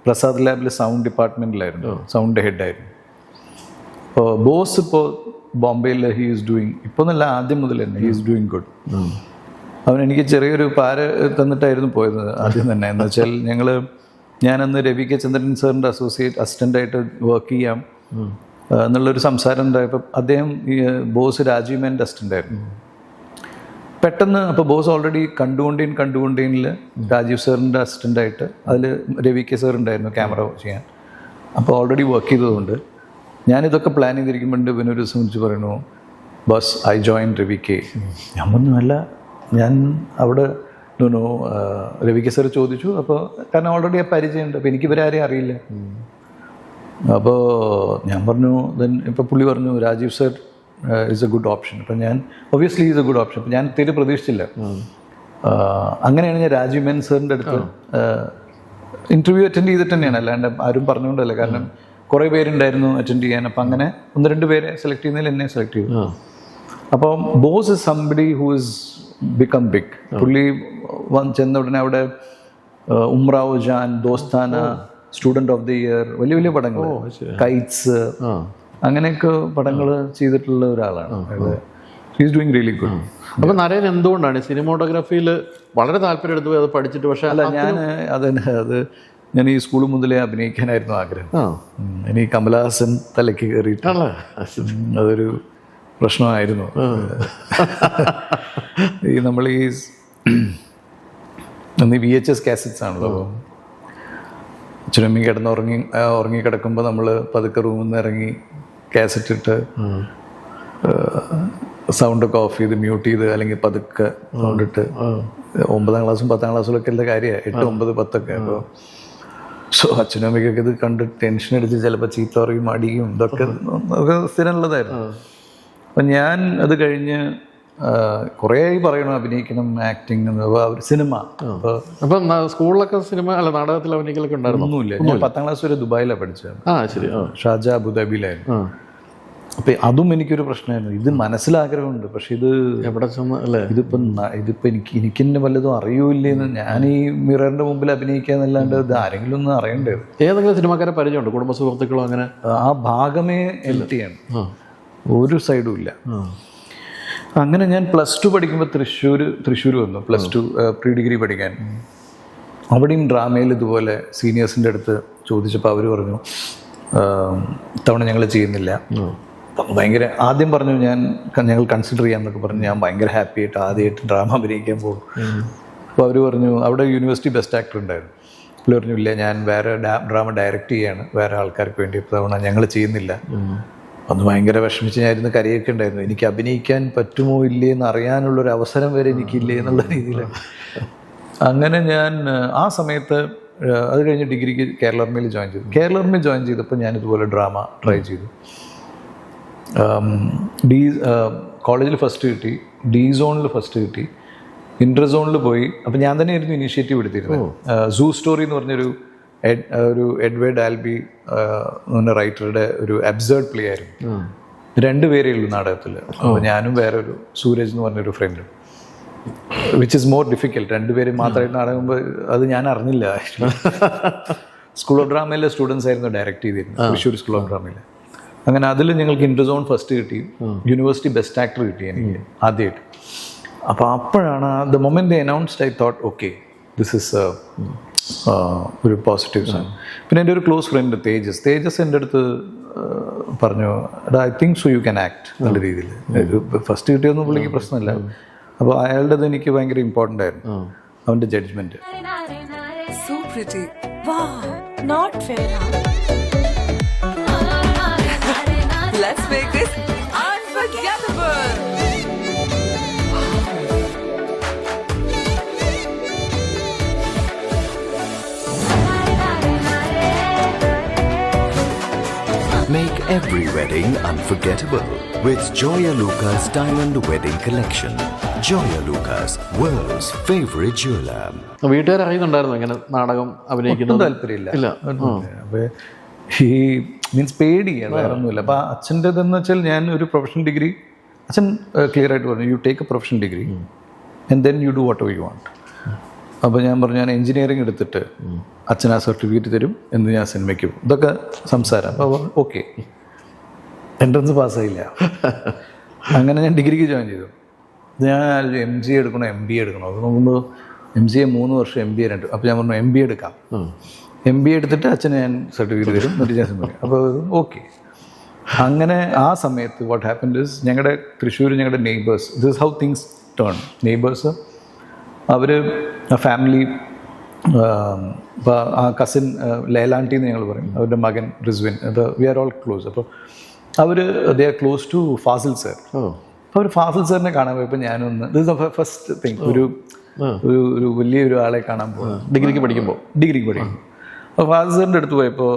പ്രസാദ് ലാബിൽ സൗണ്ട് ഡിപ്പാർട്ട്മെൻറ്റിലായിരുന്നു, സൗണ്ട് ഹെഡായിരുന്നു. അപ്പോൾ ബോസ് ഇപ്പോൾ ബോംബെയിൽ ഹി ഈസ് ഡൂയിങ്, ഇപ്പോൾ എന്നല്ല ആദ്യം മുതൽ തന്നെ ഹി ഈസ് ഡൂയിങ് ഗുഡ്. അവൻ എനിക്ക് ചെറിയൊരു പാര തന്നിട്ടായിരുന്നു പോയത് ആദ്യം തന്നെ. എന്ന് വെച്ചാൽ ഞാനന്ന് രവി കെ ചന്ദ്രൻ സാറിൻ്റെ അസിസ്റ്റൻ്റായിട്ട് വർക്ക് ചെയ്യാം എന്നുള്ളൊരു സംസാരം ഉണ്ടായപ്പോൾ അദ്ദേഹം ബോസ് രാജീവ് മേൻ്റെ അസിസ്റ്റൻ്റായിരുന്നു. പെട്ടെന്ന് അപ്പോൾ ബോസ് ഓൾറെഡി കണ്ടുകൊണ്ടേനിൽ രാജീവ് സാറിൻ്റെ അസിസ്റ്റൻ്റായിട്ട് അതിൽ രവി കെ സാർ ഉണ്ടായിരുന്നു ക്യാമറ ചെയ്യാൻ. അപ്പോൾ ഓൾറെഡി വർക്ക് ചെയ്തതുകൊണ്ട് ഞാനിതൊക്കെ പ്ലാൻ ചെയ്തിരിക്കുമ്പോൾ ഇവനൊരു ദിവസം വിളിച്ച് പറയണു, bus I join Ravi K. ഞാൻ പറഞ്ഞു അല്ല, ഞാൻ അവിടെ രവി കെ സാർ ചോദിച്ചു. അപ്പോൾ കാരണം ഓൾറെഡി പരിചയമുണ്ട്, അപ്പോൾ എനിക്ക് ഇവരാരെയും അറിയില്ല. അപ്പോൾ ഞാൻ പറഞ്ഞു ഇപ്പോൾ പുള്ളി പറഞ്ഞു Rajeev sir is a good option. അപ്പം ഞാൻ obviously is a good option. അപ്പം ഞാൻ തീരെ പ്രതീക്ഷിച്ചില്ല. അങ്ങനെയാണ് ഞാൻ രാജീവ് മേനൻ സാറിൻ്റെ അടുത്ത് ഇൻ്റർവ്യൂ അറ്റൻഡ് ചെയ്തിട്ട് തന്നെയാണ്, അല്ലാണ്ട് ആരും പറഞ്ഞുകൊണ്ടല്ല. കാരണം കുറേ പേരുണ്ടായിരുന്നു അറ്റൻഡ് ചെയ്യാൻ. അപ്പം അങ്ങനെ 1-2 പേരെ സെലക്ട് ചെയ്യുന്നതിൽ എന്നെ സെലക്ട് ചെയ്തു. അപ്പോൾ boss is somebody who is become big. പുള്ളി ചെന്ന ഉടനെ അവിടെ Umrao Jaan, Dostana, Student of the Year, വലിയ വലിയ പടങ്ങൾ, കൈറ്റ്സ്, അങ്ങനെയൊക്കെ പടങ്ങൾ ചെയ്തിട്ടുള്ള ഒരാളാണ്. He's doing really good. അപ്പോൾ നരേൻ എന്തുകൊണ്ടാണ് സിനിമോട്ടോഗ്രാഫിയിൽ വളരെ താല്പര്യം എടുത്തു അത് പഠിച്ചിട്ട്? പക്ഷേ അല്ല, ഞാൻ ഈ സ്കൂൾ മുതലേ അഭിനയിക്കാനായിരുന്നു ആഗ്രഹം. ഇനി കമലഹാസൻ തലയ്ക്ക് കയറിയിട്ടാണ്, അതൊരു പ്രശ്നമായിരുന്നു. നമ്മൾ ഈ VHS കാസറ്റ്സ് ആണല്ലോ. അപ്പോൾ അച്ഛനമ്മി ഉറങ്ങി കിടക്കുമ്പോൾ നമ്മൾ പതുക്കെ റൂമിൽ നിന്ന് ഇറങ്ങി കാസറ്റ് ഇട്ട് സൗണ്ടൊക്കെ ഓഫ് ചെയ്ത് മ്യൂട്ട് ചെയ്ത് അല്ലെങ്കിൽ പതുക്കെ സൗണ്ട് ഇട്ട് 9ാം ക്ലാസ്സും 10ാം ക്ലാസ്സിലൊക്കെ ഉള്ള കാര്യമാണ്, 8, 9, 10ഒക്കെ. അപ്പോൾ അച്ഛനും അമ്മയ്ക്കൊക്കെ ഇത് കണ്ട് ടെൻഷൻ അടിച്ച് ചിലപ്പോൾ ചീത്ത പറയും, അടിയും, ഇതൊക്കെ സ്ഥിരമുള്ളതായിരുന്നു. അപ്പം ഞാൻ അത് കഴിഞ്ഞ് കുറേ പറയണം അഭിനയിക്കണം, ആക്ടിങ്, സിനിമ. അപ്പം സ്കൂളിലൊക്കെ സിനിമ അല്ല നാടകത്തിൽ അഭിനയിക്കലൊക്കെ ഉണ്ടായിരുന്നു? ഒന്നുമില്ല. ഞാൻ 10ാം ക്ലാസ് വരെ ദുബായിലാണ് പഠിച്ചത്. ശരി. ഷാർജ, അബുദാബിയിലായിരുന്നു. അപ്പം അതും എനിക്കൊരു പ്രശ്നമായിരുന്നു. ഇത് മനസ്സിലാഗ്രഹമുണ്ട്, പക്ഷെ ഇത് എവിടെ ചെന്ന് അല്ലേ, ഇതിപ്പം എനിക്ക് തന്നെ വല്ലതും അറിയൂല്ലേന്ന്. ഞാൻ ഈ മിററിന്റെ മുമ്പിൽ അഭിനയിക്കാന്നല്ലാണ്ട് ഇത് ആരെങ്കിലും ഒന്നും അറിയണ്ടേ. ഏതെങ്കിലും സിനിമാക്കാരെ പരിചയമുണ്ടോ, കുടുംബ സുഹൃത്തുക്കളോ? അങ്ങനെ ആ ഭാഗമേ എംപ്റ്റിയാണ്, ഒരു സൈഡും ഇല്ല. അങ്ങനെ ഞാൻ +2 പഠിക്കുമ്പോൾ തൃശ്ശൂർ വന്നു, +2 പ്രീ ഡിഗ്രി പഠിക്കാൻ. അവിടെയും ഡ്രാമയിൽ ഇതുപോലെ സീനിയേഴ്സിൻ്റെ അടുത്ത് ചോദിച്ചപ്പോൾ അവർ പറഞ്ഞു ഇത്തവണ ഞങ്ങൾ ചെയ്യുന്നില്ല. ഭയങ്കര ആദ്യം പറഞ്ഞു ഞങ്ങൾ കൺസിഡർ ചെയ്യാമെന്നൊക്കെ പറഞ്ഞു. ഞാൻ ഭയങ്കര ഹാപ്പി ആയിട്ട് ആദ്യമായിട്ട് ഡ്രാമ അഭിനയിക്കാൻ പോകും. അപ്പോൾ അവർ പറഞ്ഞു, അവിടെ യൂണിവേഴ്സിറ്റി ബെസ്റ്റ് ആക്ടർ ഉണ്ടായിരുന്നു. പുള്ളി പറഞ്ഞു ഇല്ല, ഞാൻ വേറെ ഡ്രാമ ഡയറക്റ്റ് ചെയ്യാണ് വേറെ ആൾക്കാർക്ക് വേണ്ടി, തവണ ഞങ്ങൾ ചെയ്യുന്നില്ല. അന്ന് ഭയങ്കര വിഷമിച്ച് ഞാനിരുന്ന് കരയൊക്കെ ഉണ്ടായിരുന്നു. എനിക്ക് അഭിനയിക്കാൻ പറ്റുമോ ഇല്ലേ എന്ന് അറിയാനുള്ളൊരു അവസരം വരെ എനിക്കില്ലേ എന്നുള്ള രീതിയിലാണ്. അങ്ങനെ ഞാൻ ആ സമയത്ത് അത് കഴിഞ്ഞ് ഡിഗ്രിക്ക് കേരള ആർമിയിൽ ജോയിൻ ചെയ്തു. കേരള ആർമിയിൽ ജോയിൻ ചെയ്തപ്പോൾ ഞാനിതുപോലെ ഡ്രാമ ട്രൈ ചെയ്തു. കോളേജിൽ ഫസ്റ്റ് കിട്ടി, ഡി സോണിൽ ഫസ്റ്റ് കിട്ടി, ഇൻ്റർ സോണിൽ പോയി. അപ്പം ഞാൻ തന്നെയായിരുന്നു ഇനീഷ്യേറ്റീവ് എടുത്തിരുന്നത്. സൂ സ്റ്റോറി എന്ന് പറഞ്ഞൊരു എഡ്വേർഡ് ആൽബി എന്ന റൈറ്ററുടെ ഒരു അബ്സേർഡ് പ്ലേ ആയിരുന്നു. 2 പേരേ ഉള്ളൂ നാടകത്തിൽ. അപ്പോൾ ഞാനും വേറൊരു സൂരജ് എന്ന് പറഞ്ഞൊരു friend, which is more difficult. 2 പേര് മാത്രമായിട്ട് നാടകമ്പോൾ അത് ഞാൻ അറിഞ്ഞില്ല. സ്കൂൾ ഓഫ് ഡ്രാമയിലെ സ്റ്റുഡൻസ് ആയിരുന്നു ഡയറക്റ്റ് ചെയ്തിരുന്നത്, തൃശ്ശൂർ സ്കൂൾ ഓഫ് ഡ്രാമയിൽ. അങ്ങനെ അതിൽ ഞങ്ങൾക്ക് ഇൻ്റർസോൺ ഫസ്റ്റ് കിട്ടി, യൂണിവേഴ്സിറ്റി ബെസ്റ്റ് ആക്ടർ കിട്ടി എനിക്ക് ആദ്യമായിട്ട്. അപ്പോൾ അപ്പോഴാണ് the moment they announced I thought okay this is ഒരു പോസിറ്റീവ് സൈൻ. പിന്നെ എൻ്റെ ഒരു ക്ലോസ് ഫ്രണ്ട് തേജസ് എൻ്റെ അടുത്ത് പറഞ്ഞു, I think so you can act നല്ല രീതിയിൽ. ഫസ്റ്റ് കിട്ടിയൊന്നും പുള്ളിക്ക് പ്രശ്നമില്ല. അപ്പോൾ അയാളുടേത് എനിക്ക് ഭയങ്കര ഇമ്പോർട്ടൻ്റ് ആയിരുന്നു, അവൻ്റെ judgement. Let's make this unforgettable. Make every wedding unforgettable with Joya Lucas Diamond Wedding Collection. Joya Lucas, world's favorite jeweler. വീട്ടുകാർ അറിയുന്നുണ്ടായിരുന്നു ഇങ്ങനെ നാടകം അഭിനയിക്കുന്നത്? താല്പര്യമില്ല. ഇല്ല. അപ്പോൾ ഈ മീൻസ് പേടിയാണ്, വേറെ ഒന്നുമില്ല. അപ്പോൾ അച്ഛൻ്റെതെന്ന് വെച്ചാൽ ഞാൻ ഒരു പ്രൊഫഷണൽ ഡിഗ്രി, അച്ഛൻ ക്ലിയർ ആയിട്ട് പറഞ്ഞു, you take A professional degree and then you do what ever you want. അപ്പോൾ ഞാൻ പറഞ്ഞു ഞാൻ എഞ്ചിനീയറിംഗ് എടുത്തിട്ട് അച്ഛൻ ആ സർട്ടിഫിക്കറ്റ് തരും എന്ന് ഞാൻ സിനിമയ്ക്ക് പോകും. ഇതൊക്കെ സംസാരം. അപ്പോൾ ഓക്കെ, എൻട്രൻസ് പാസ്സായില്ല. അങ്ങനെ ഞാൻ ഡിഗ്രിക്ക് ജോയിൻ ചെയ്തു. ഞാൻ MCA എടുക്കണോ MBA എടുക്കണോ, അത് നോക്കുമ്പോൾ MCA 3 വർഷം MBA 2. അപ്പോൾ ഞാൻ പറഞ്ഞു MBA എടുക്കാം. MBA എടുത്തിട്ട് അച്ഛന് ഞാൻ സർട്ടിഫിക്കറ്റ് തരും, എന്നിട്ട് ഞാൻ സിനിമ. അപ്പോൾ ഓക്കെ. അങ്ങനെ ആ സമയത്ത് വാട്ട് ഹാപ്പൻഡ് ഇസ്, ഞങ്ങളുടെ തൃശ്ശൂർ ഞങ്ങളുടെ neighbours, this is how things turn. Neighbours അവർ ഫാമിലി, ഇപ്പോൾ ആ കസിൻ ലേലാൻറ്റി എന്ന് ഞങ്ങൾ പറയും, അവരുടെ മകൻ റിസ്വിൻ, അത് വി ആർ ഓൾ ക്ലോസ്. അപ്പോൾ അവർ they are close to Fazil sir. അപ്പോൾ അവർ ഫാസിൽ സാറിനെ കാണാൻ പോയപ്പോൾ ഞാനൊന്ന്, this is the first thing, ഒരു വലിയൊരു ആളെ കാണാൻ പോകും ഡിഗ്രിക്ക് പഠിക്കുമ്പോൾ. അപ്പോൾ ഫാസിൽ സാറിൻ്റെ അടുത്ത് പോയപ്പോൾ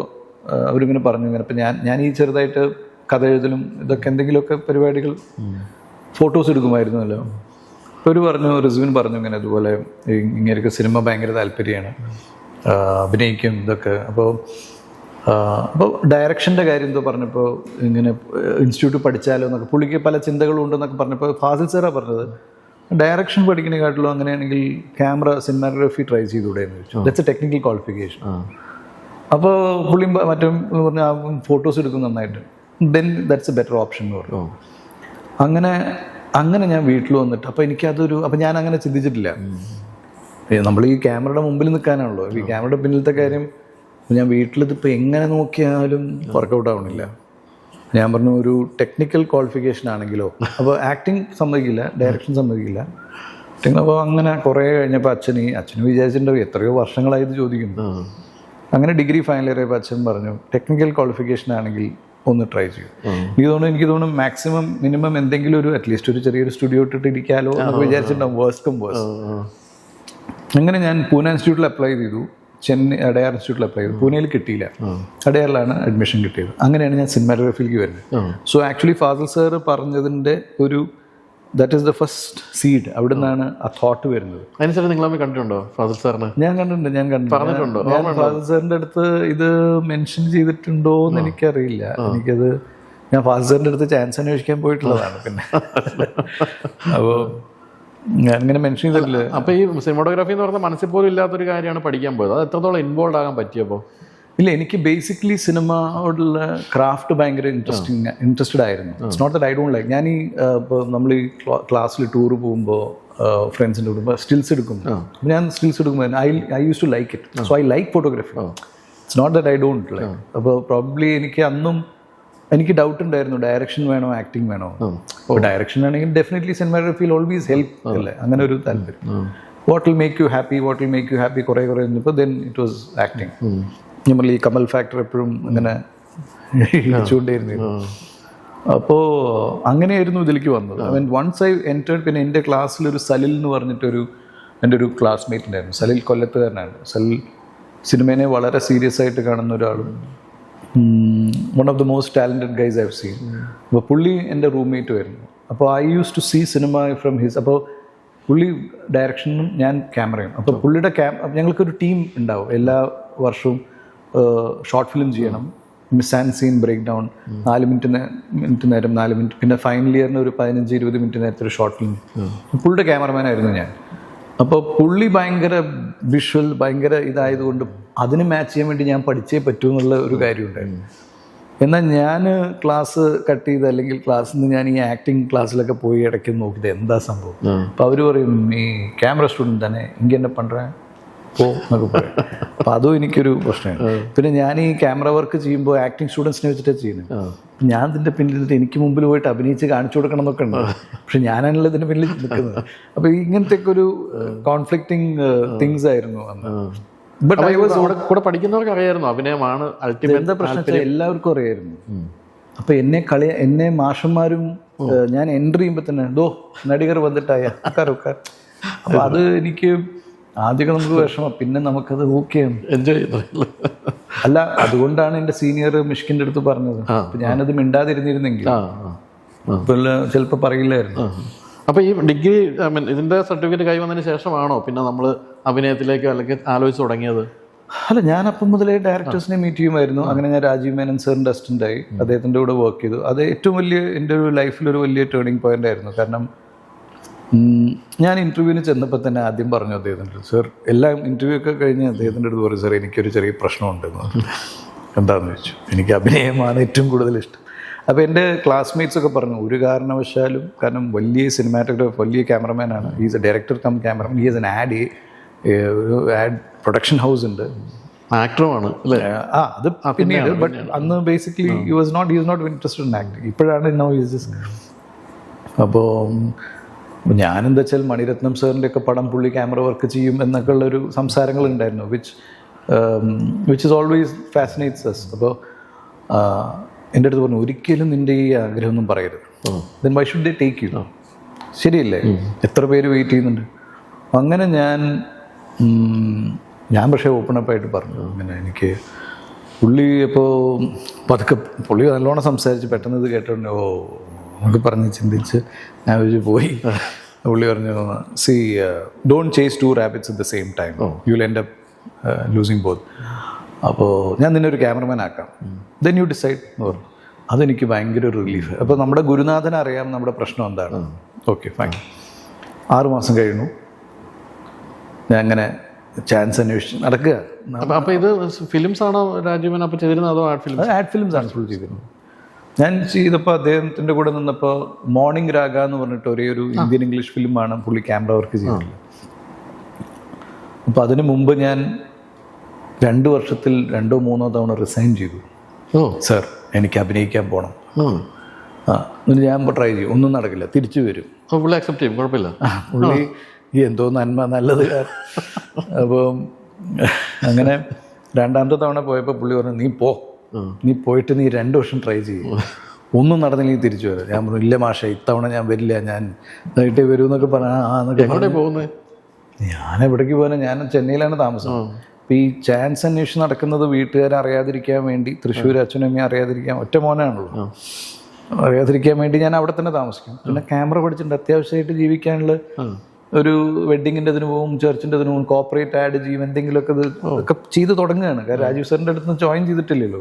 അവരിങ്ങനെ പറഞ്ഞു, ഇങ്ങനെ ഇപ്പോൾ ഞാൻ ഈ ചെറുതായിട്ട് കഥ എഴുതലും ഇതൊക്കെ എന്തെങ്കിലുമൊക്കെ പരിപാടികൾ ഫോട്ടോസ് എടുക്കുമായിരുന്നല്ലോ. അപ്പോൾ ഒരു പറഞ്ഞു, റിസ്വിൻ പറഞ്ഞു ഇങ്ങനെ അതുപോലെ ഇങ്ങനെയൊക്കെ സിനിമ ഭയങ്കര താല്പര്യമാണ്, അഭിനയിക്കും ഇതൊക്കെ. അപ്പോൾ ഡയറക്ഷൻ്റെ കാര്യം എന്തോ പറഞ്ഞപ്പോൾ ഇങ്ങനെ ഇൻസ്റ്റിറ്റ്യൂട്ട് പഠിച്ചാലോ എന്നൊക്കെ, പുള്ളിക്ക് പല ചിന്തകളും ഉണ്ടെന്നൊക്കെ പറഞ്ഞപ്പോൾ ഫാസിൽ സാറാണ് പറഞ്ഞത്, ഡയറക്ഷൻ പഠിക്കുന്നതിനെക്കാട്ടിലും അങ്ങനെയാണെങ്കിൽ ക്യാമറ സിനിമാറ്റോഗ്രഫി ട്രൈ ചെയ്തുകൂടെ എന്ന് ചോദിച്ചു. That's A technical qualification. അപ്പോൾ പുള്ളി മറ്റും പറഞ്ഞാൽ ഫോട്ടോസ് എടുക്കും നന്നായിട്ട്, then that's A better option എന്ന് പറഞ്ഞു. അങ്ങനെ ഞാൻ വീട്ടിൽ വന്നിട്ട്, അപ്പോൾ എനിക്കതൊരു, അപ്പോൾ ഞാൻ അങ്ങനെ ചിന്തിച്ചിട്ടില്ല. നമ്മൾ ഈ ക്യാമറയുടെ മുമ്പിൽ നിൽക്കാനാണല്ലോ, ഈ ക്യാമറയുടെ പിന്നിലത്തെ കാര്യം ഞാൻ വീട്ടിലിതിപ്പോൾ എങ്ങനെ നോക്കിയാലും വർക്കൗട്ട് ആവണില്ല. ഞാൻ പറഞ്ഞു ഒരു ടെക്നിക്കൽ ക്വാളിഫിക്കേഷൻ ആണെങ്കിലോ, അപ്പോൾ ആക്ടിങ് സമ്മതിക്കില്ല, ഡയറക്ഷൻ സമ്മതിക്കില്ല. അപ്പോൾ അങ്ങനെ കുറേ കഴിഞ്ഞപ്പോൾ അച്ഛന് വിചാരിച്ചിട്ടുണ്ടാവും എത്രയോ വർഷങ്ങളായി ഇത് ചോദിക്കുന്നു. അങ്ങനെ ഡിഗ്രി ഫൈനൽ ഇയർ ആയപ്പോൾ അച്ഛൻ പറഞ്ഞു ടെക്നിക്കൽ ക്വാളിഫിക്കേഷൻ ആണെങ്കിൽ ഒന്ന് ട്രൈ ചെയ്യും. എനിക്ക് തോന്നുന്നു മാക്സിമം മിനിമം എന്തെങ്കിലും ഒരു അറ്റ്ലീസ്റ്റ് ഒരു ചെറിയൊരു സ്റ്റുഡിയോ ഇട്ടിട്ട് ഇരിക്കാലോ എന്നൊക്കെ വിചാരിച്ചിട്ടുണ്ടാവും. Worst come worst. അങ്ങനെ ഞാൻ പൂനെ ഇൻസ്റ്റിറ്റ്യൂട്ടിൽ അപ്ലൈ ചെയ്തു, ചെന്നൈ അടയാർ ഇൻസ്റ്റിറ്റ്യൂട്ടിൽ അപ്ലൈ ചെയ്തു. പൂനെയിൽ കിട്ടിയില്ല, അടയാറിലാണ് അഡ്മിഷൻ കിട്ടിയത്. അങ്ങനെയാണ് ഞാൻ സിനിമാറ്റോഗ്രഫിയിലേക്ക് വരുന്നത്. സോ ആക്ച്വലി ഫാസിൽ സാർ പറഞ്ഞതിൻ്റെ ഒരു that is the first seed. അവിടെ നിന്നാണ് ആ തോട്ട് വരുന്നത്. അതിനുശേഷം നിങ്ങൾ കണ്ടിട്ടുണ്ടോ ഫാസിൽ സാറിനെ? ഞാൻ കണ്ടിട്ടുണ്ട്. പറഞ്ഞിട്ടുണ്ടോ? ഞാൻ ഫാസിൽ സാറിൻ്റെ അടുത്ത് ഇത് മെൻഷൻ ചെയ്തിട്ടുണ്ടോ എന്ന് എനിക്കറിയില്ല. ഞാൻ ഫാസിൽ സാറിൻ്റെ അടുത്ത് ചാൻസ് അന്വേഷിക്കാൻ പോയിട്ടുള്ളതാണ്. പിന്നെ അപ്പോൾ ഞാനിങ്ങനെ മെൻഷൻ ചെയ്തിട്ടില്ല. അപ്പോൾ ഈ സിനിമാറ്റോഗ്രാഫി എന്ന് പറഞ്ഞാൽ മനസ്സിൽ പോലും ഇല്ലാത്തൊരു കാര്യമാണ് പഠിക്കാൻ പോയത്. അത് എത്രത്തോളം ഇൻവോൾവ് ആകാൻ പറ്റിയപ്പോൾ? ഇല്ല, എനിക്ക് ബേസിക്കലി സിനിമയോടുള്ള ക്രാഫ്റ്റ് ഭയങ്കര ഇൻട്രസ്റ്റഡ് ആയിരുന്നു. It's not that I don't like. ഞാൻ ഈ ഇപ്പോൾ നമ്മൾ ഈ ക്ലാസ്സിൽ ടൂർ പോകുമ്പോൾ ഫ്രണ്ട്സിൻ്റെ കൂടുമ്പോൾ സ്റ്റിൽസ് എടുക്കുമ്പോൾ ഞാൻ സ്റ്റിൽസ് എടുക്കുമ്പോൾ I use to like it. So I like photography. It's not that I don't like. അപ്പോൾ പ്രോബ്ലി എനിക്ക് ഡൗട്ട് ഉണ്ടായിരുന്നു ഡയറക്ഷൻ വേണോ ആക്ടിങ് വേണോ. ഡയറക്ഷൻ ആണെങ്കിൽ ഡെഫിനറ്റ്ലി സിനിമാറ്റോഗ്രഫിയിൽ ഓൾവേസ് ഹെൽപ്പ് അല്ലേ, അങ്ങനെ ഒരു താല്പര്യം. What will make you happy കുറേ കഴിഞ്ഞപ്പോൾ ദെൻ ഇറ്റ് വാസ് ആക്ടിങ്. നമ്മൾ ഈ കമൽ ഫാക്ടർ എപ്പോഴും അങ്ങനെ ഇടിച്ചുകൊണ്ടേയിരുന്നു. അപ്പോൾ അങ്ങനെയായിരുന്നു ഇതിലേക്ക് വന്നത്. I mean once I entered, പിന്നെ എൻ്റെ ക്ലാസ്സിലൊരു സലിൽ എന്ന് പറഞ്ഞിട്ടൊരു എൻ്റെ ഒരു ക്ലാസ്മേറ്റ് ഉണ്ടായിരുന്നു. സലിൽ കൊല്ലത്തുകാരനാണ്. സലിൽ സിനിമേനെ വളരെ സീരിയസ് ആയിട്ട് കാണുന്ന ഒരാളും one of the most talented guys I have seen. അപ്പോൾ പുള്ളി എൻ്റെ റൂംമേറ്റ് വരുന്നു. അപ്പോൾ I use to see cinema from his. അപ്പോൾ പുള്ളി ഡയറക്ഷനും ഞാൻ ക്യാമറയും. അപ്പോൾ പുള്ളിയുടെ ഞങ്ങൾക്കൊരു ടീം ഉണ്ടാവും. എല്ലാ വർഷവും ഷോർട്ട് ഫിലിം ചെയ്യണം, mise en scene break down, 4 minute നേരം 4 മിനിറ്റ്, പിന്നെ ഫൈനൽ ഇയറിന് ഒരു 15-20 മിനിറ്റ് നേരത്തെ ഒരു ഷോർട്ട് ഫിലിം. പുള്ളിയുടെ ക്യാമറമാനായിരുന്നു ഞാൻ. അപ്പോൾ പുള്ളി ഭയങ്കര വിഷ്വൽ ഭയങ്കര ഇതായതുകൊണ്ട് അതിന് മാച്ച് ചെയ്യാൻ വേണ്ടി ഞാൻ പഠിച്ചേ പറ്റൂ എന്നുള്ള ഒരു കാര്യമുണ്ടായിരുന്നു. എന്നാൽ ഞാൻ ക്ലാസ് കട്ട് ചെയ്ത് അല്ലെങ്കിൽ ക്ലാസ്സിൽ നിന്ന് ഞാൻ ഈ ആക്ടിങ് ക്ലാസ്സിലൊക്കെ പോയി ഇടയ്ക്ക് നോക്കിയത് എന്താ സംഭവം. അപ്പോൾ അവർ പറയും ഈ ക്യാമറ സ്റ്റുഡൻറ്റ് തന്നെ ഇങ്ങനെ എന്നെ പണ്ടേ എന്നൊക്കെ പറയും. അപ്പോൾ അതും എനിക്കൊരു പ്രശ്നമാണ്. പിന്നെ ഞാൻ ഈ ക്യാമറ വർക്ക് ചെയ്യുമ്പോൾ ആക്ടിങ് സ്റ്റുഡൻസിനെ വെച്ചിട്ടാണ് ചെയ്യുന്നത്. ഞാൻ ഇതിൻ്റെ പിന്നിൽ എനിക്ക് മുമ്പിൽ പോയിട്ട് അഭിനയിച്ച് കാണിച്ചു കൊടുക്കണം എന്നൊക്കെ ഉണ്ട്. പക്ഷെ ഞാനാണല്ലോ ഇതിൻ്റെ പിന്നിൽ നിൽക്കുന്നത്. അപ്പോൾ ഇങ്ങനത്തെ ഒരു കോൺഫ്ലിക്റ്റിംഗ് തിങ്സ് ആയിരുന്നു അന്ന്. ബട്ട് ഐ വാസ് കൂടെ പഠിക്കുന്നവർക്ക് അറിയായിരുന്നു അഭിനയമാണ് അൾട്ടിമേറ്റ്. എന്താ പ്രശ്നം എല്ലാവർക്കും അറിയായിരുന്നു. അപ്പോൾ എന്നെ മാഷന്മാരും ഞാൻ എൻട്രി ചെയ്യുമ്പോൾ തന്നെ നടികർ വന്നിട്ടായ ഉക്കാർ. അപ്പോൾ അത് എനിക്ക് ആദ്യമൊക്കെ നമുക്ക് വിഷമം, പിന്നെ നമുക്കത് ഓക്കെ എൻജോയ് ചെയ്തു. അല്ല, അതുകൊണ്ടാണ് എൻ്റെ സീനിയർ മിഷ്കിൻ്റെ അടുത്ത് പറഞ്ഞത്. അപ്പം ഞാനത് മിണ്ടാതിരുന്നിരുന്നെങ്കിൽ ചിലപ്പോൾ പറയില്ലായിരുന്നു. അപ്പോൾ ഈ ഡിഗ്രി ഇതിൻ്റെ സർട്ടിഫിക്കറ്റ് കൈ വന്നതിന് ശേഷമാണോ പിന്നെ നമ്മൾ അഭിനയത്തിലേക്ക് അല്ലെങ്കിൽ ആലോചിച്ച് തുടങ്ങിയത്? അല്ല, ഞാൻ അപ്പം മുതലേ ഡയറക്ടേഴ്സിനെ മീറ്റ് ചെയ്യുമായിരുന്നു. അങ്ങനെ ഞാൻ രാജീവ് മേനൻ സാറിൻ്റെ അസിസ്റ്റൻ്റായി അദ്ദേഹത്തിൻ്റെ കൂടെ വർക്ക് ചെയ്തു. അത് ഏറ്റവും വലിയ എൻ്റെ ഒരു ലൈഫിലൊരു വലിയ ടേണിംഗ് പോയിൻ്റ് ആയിരുന്നു. കാരണം ഞാൻ ഇൻ്റർവ്യൂവിന് ചെന്നപ്പോൾ തന്നെ ആദ്യം പറഞ്ഞു അദ്ദേഹത്തിൻ്റെ സർ എല്ലാം ഇൻ്റർവ്യൂ ഒക്കെ കഴിഞ്ഞ് അദ്ദേഹത്തിൻ്റെ അടുത്ത് പറയും സാർ എനിക്കൊരു ചെറിയ പ്രശ്നമുണ്ടെന്ന് പറഞ്ഞു. എന്താണെന്ന് ചോദിച്ചു. എനിക്ക് അഭിനയമാണ് ഏറ്റവും കൂടുതൽ ഇഷ്ടം. അപ്പോൾ എൻ്റെ ക്ലാസ്മേറ്റ്സ് ഒക്കെ പറഞ്ഞു ഒരു കാരണവശാലും, കാരണം വലിയ സിനിമാറ്റോഗ്രാഫർ, വലിയ ക്യാമറമാനാണ്, is a director cum cameraman, is an ad ഒരു ആഡ് പ്രൊഡക്ഷൻ ഹൗസ് ഉണ്ട്, ആക്ടറുമാണ് അല്ലേ? അത് പിന്നീട്. ബട്ട് അന്ന് basically is not interested in acting. ഇപ്പോഴാണ് നൗ ഈസ് ജസ്റ്റ്. അപ്പോൾ ഞാനെന്താ വെച്ചാൽ മണിരത്നം സാറിൻ്റെ ഒക്കെ പടം പുള്ളി ക്യാമറ വർക്ക് ചെയ്യും എന്നൊക്കെ ഉള്ളൊരു സംസാരങ്ങളുണ്ടായിരുന്നു, വിച്ച് ഇസ് ഓൾവേസ് ഫാസിനേറ്റ്സ് അസ്. അപ്പോൾ എൻ്റെ അടുത്ത് പറഞ്ഞു ഒരിക്കലും നിൻ്റെ ഈ ആഗ്രഹമൊന്നും പറയരുത്, then why should they take you, ശരിയല്ലേ, എത്ര പേര് വെയിറ്റ് ചെയ്യുന്നുണ്ട്. അങ്ങനെ ഞാൻ പക്ഷേ ഓപ്പൺ അപ്പായിട്ട് പറഞ്ഞു അങ്ങനെ എനിക്ക് പുള്ളി അപ്പോൾ പതുക്കെ പുള്ളി നല്ലോണം സംസാരിച്ച് പെട്ടെന്ന് ഇത് കേട്ടോണ്ട് നമുക്ക് പറഞ്ഞ് ചിന്തിച്ച് ഞാൻ വെച്ച് പോയി. പുള്ളി പറഞ്ഞു C don't chase 2 rabbits at the same time, you will end up losing both. അപ്പോൾ ഞാൻ നിന്നെ ഒരു ക്യാമറമാൻ ആക്കാം, ദെൻ യു ഡിസൈഡ് എന്ന് പറഞ്ഞു. അതെനിക്ക് ഭയങ്കര ഒരു റിലീഫ്. അപ്പോൾ നമ്മുടെ ഗുരുനാഥനെ അറിയാം നമ്മുടെ പ്രശ്നം എന്താണ്. Okay fine. 6 മാസം കഴിഞ്ഞു. ഞാൻ അങ്ങനെ ചാൻസ് അന്വേഷിച്ച് നടക്കുക. അപ്പോൾ ഇത് ഫിലിംസ് ആണോ രാജീവൻ അപ്പോൾ ചെയ്തിരുന്നത് അതോ ആഡ് ഫിലിംസ്? ആഡ് ഫിലിംസ് ആണ് ഫുൾ ചെയ്തിരുന്നത്. ഞാൻ ചെയ്തപ്പോൾ അദ്ദേഹത്തിൻ്റെ കൂടെ നിന്നപ്പോൾ മോർണിംഗ് രാഗ എന്ന് പറഞ്ഞിട്ട് ഒരു ഇന്ത്യൻ ഇംഗ്ലീഷ് ഫിലിമാണ് പുള്ളി ക്യാമറ വർക്ക് ചെയ്തിട്ടുള്ളത്. അപ്പോൾ അതിന് മുമ്പ് ഞാൻ 2 വർഷത്തിൽ 2-3 തവണ റിസൈൻ ചെയ്തു. സർ എനിക്ക് അഭിനയിക്കാൻ പോകണം. എന്നിട്ട് ഞാൻ ട്രൈ ചെയ്യും, ഒന്നും നടക്കില്ല, തിരിച്ചു വരും. പുള്ളി അക്സെപ്റ്റ് ചെയ്യും, കുഴപ്പമില്ല. പുള്ളി എന്തോ നന്മ നല്ലത്. അപ്പം അങ്ങനെ 2ാമത്തെ തവണ പോയപ്പോൾ പുള്ളി പറഞ്ഞു നീ പോയിട്ട് നീ 2 വർഷം ട്രൈ ചെയ്യും, ഒന്നും നടന്നില്ലെങ്കിൽ തിരിച്ചു വരാം. ഞാൻ പറഞ്ഞു ഇല്ല മാഷ, ഇത്തവണ ഞാൻ വരില്ല, ഞാൻ ഇതായിട്ടേ വരൂ എന്നൊക്കെ പറഞ്ഞു. പോകുന്നത് ഞാൻ എവിടേക്ക് പോകാൻ, ഞാൻ ചെന്നൈയിലാണ് താമസം. അപ്പോൾ ഈ ചാൻസ് അന്വേഷിച്ച് നടക്കുന്നത് വീട്ടുകാരെ അറിയാതിരിക്കാൻ വേണ്ടി, തൃശ്ശൂർ അച്ഛനും അമ്മയും അറിയാതിരിക്കാൻ, ഒറ്റ മോനാണല്ലോ, അറിയാതിരിക്കാൻ വേണ്ടി ഞാൻ അവിടെ തന്നെ താമസിക്കും. പിന്നെ ക്യാമറ പഠിച്ചിട്ടുണ്ട്, അത്യാവശ്യമായിട്ട് ജീവിക്കാനുള്ള ഒരു വെഡ്ഡിങ്ങിൻ്റെ ഇതിന് പോകും, ചർച്ചിൻ്റെ ഇതിന് പോകും, കോർപ്പറേറ്റ് ആഡ് ചെയ്യും, എന്തെങ്കിലുമൊക്കെ ഒക്കെ ചെയ്ത് തുടങ്ങുകയാണ്. കാരണം രാജീവ് സാറിൻ്റെ അടുത്ത് ജോയിൻ ചെയ്തിട്ടില്ലല്ലോ.